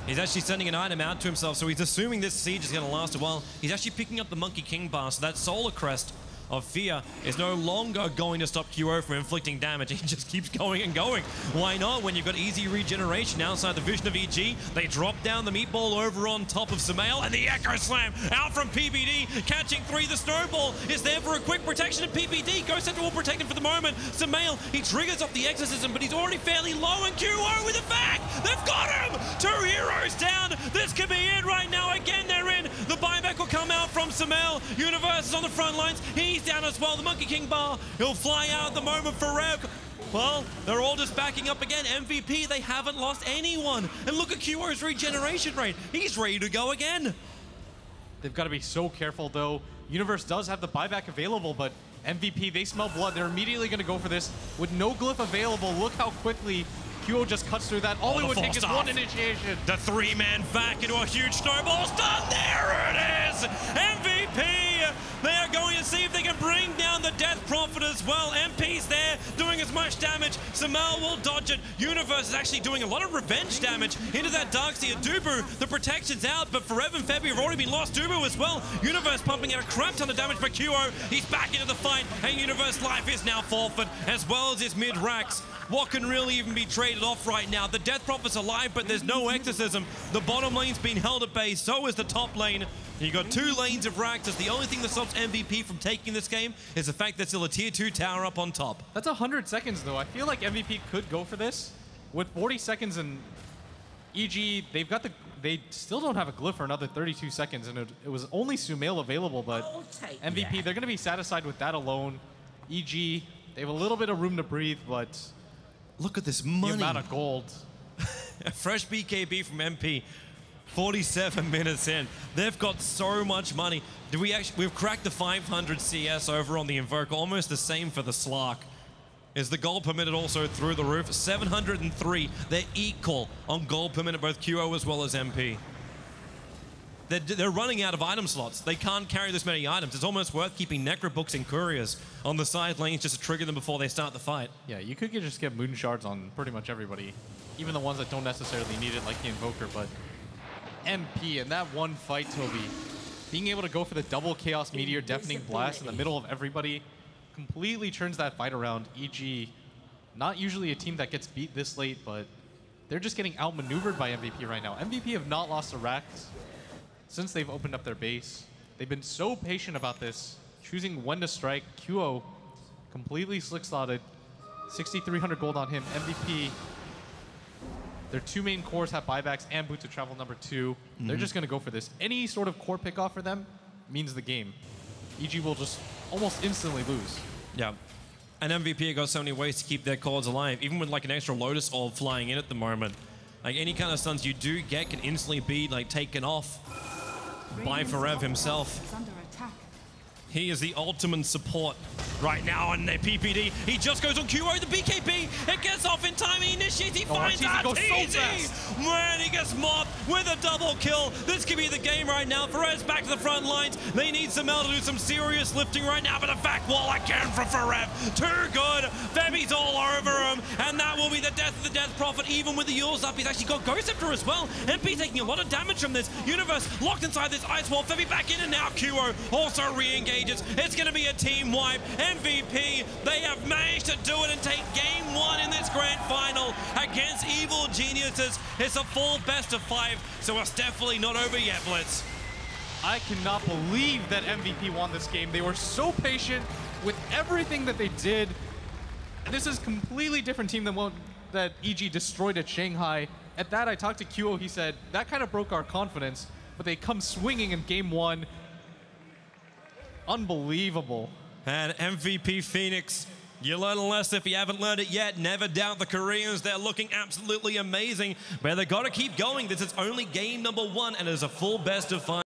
He's actually sending an item out to himself, so he's assuming this siege is going to last a while. He's actually picking up the Monkey King bar, so that Solar Crest of fear is no longer going to stop QO from inflicting damage. He just keeps going and going. Why not when you've got easy regeneration outside the vision of EG? They drop down the meatball over on top of Sumail, and the Echo Slam out from PPD, catching 3. The snowball is there for a quick protection of PPD. Ghost Scepter will protect him for the moment. Sumail, he triggers off the exorcism, but he's already fairly low, and QO with a back. They've got him! 2 heroes down. This could be it right now. Again, they're in. The buyback will come out from Sumail. Universe is on the front lines. He's down as well. The Monkey King bar, he'll fly out at the moment for Rev. Well, they're all just backing up again. MVP, they haven't lost anyone. And look at QO's regeneration rate. He's ready to go again. They've got to be so careful, though. Universe does have the buyback available, but MVP, they smell blood. They're immediately going to go for this. With no glyph available, look how quickly QO just cuts through that. All it would take is one initiation. The 3-man back into a huge snowball stun. There it is! MVP! They are going to see if they can bring down the Death Prophet as well. MP's there, doing as much damage. Sumail will dodge it. Universe is actually doing a lot of revenge damage into that Darkseer. Dubu, the protection's out, but Forever and Febby have already been lost. Dubu as well. Universe pumping out a crap ton of damage, but QO, he's back into the fight, and Universe life is now forfeit, as well as his mid-racks. What can really even be traded off right now? The Death Prophet's alive, but there's no exorcism. The bottom lane's been held at bay, so is the top lane. You got 2 lanes of Raktus. The only thing that stops MVP from taking this game is the fact there's still a tier 2 tower up on top. That's 100 seconds, though. I feel like MVP could go for this. With 40 seconds and EG, they still don't have a glyph for another 32 seconds, and it was only Sumail available, but MVP, they're going to be satisfied with that alone. EG, they have a little bit of room to breathe, but look at this money. The amount of gold. A fresh BKB from MP. 47 minutes in. They've got so much money. We've cracked the 500 CS over on the Invoker, almost the same for the Slark. Is the gold per minute also through the roof? 703. They're equal on gold per minute, both QO as well as MP. They're running out of item slots. They can't carry this many items. It's almost worth keeping Necro Books and Couriers on the side lanes just to trigger them before they start the fight. Yeah, you could just get Moon Shards on pretty much everybody, even the ones that don't necessarily need it, like the Invoker, but MP in that one fight, Toby, being able to go for the double Chaos Meteor Deafening Blast in the middle of everybody completely turns that fight around. EG, not usually a team that gets beat this late, but they're just getting outmaneuvered by MVP right now. MVP have not lost a rack since they've opened up their base. They've been so patient about this, choosing when to strike. QO completely slick-slotted, 6,300 gold on him. MVP, their 2 main cores have buybacks and Boots of Travel number 2. They're just going to go for this. Any sort of core pick-off for them means the game. EG will just almost instantly lose. Yeah. And MVP have got so many ways to keep their cores alive, even with like an extra Lotus Orb flying in at the moment. Like any kind of stuns you do get can instantly be like taken off by Forev himself. He is the ultimate support right now on their PPD. He just goes on QO, the BKB. It gets off in time. He initiates. He finds that easy. Man, he gets mobbed with a double kill. This could be the game right now. Ferez back to the front lines. They need Sumail to do some serious lifting right now, but a back wall again for Forev. Too good. Febby's all over him, and that will be the death of the Death Prophet. Even with the Yules up, he's actually got Ghost Scepter as well. MP taking a lot of damage from this. Universe locked inside this ice wall. Febby back in, and now QO also re-engaged. It's going to be a team wipe. MVP, they have managed to do it and take game 1 in this grand final against Evil Geniuses. It's a full best of 5, so it's definitely not over yet, Blitz. I cannot believe that MVP won this game. They were so patient with everything that they did. And this is a completely different team than one that EG destroyed at Shanghai. At that, I talked to QO. He said, that kind of broke our confidence, but they come swinging in game 1. Unbelievable. And MVP Phoenix, you learn a lesson if you haven't learned it yet. Never doubt the Koreans. They're looking absolutely amazing, but they've got to keep going. This is only game number 1, and it is a full best of 5.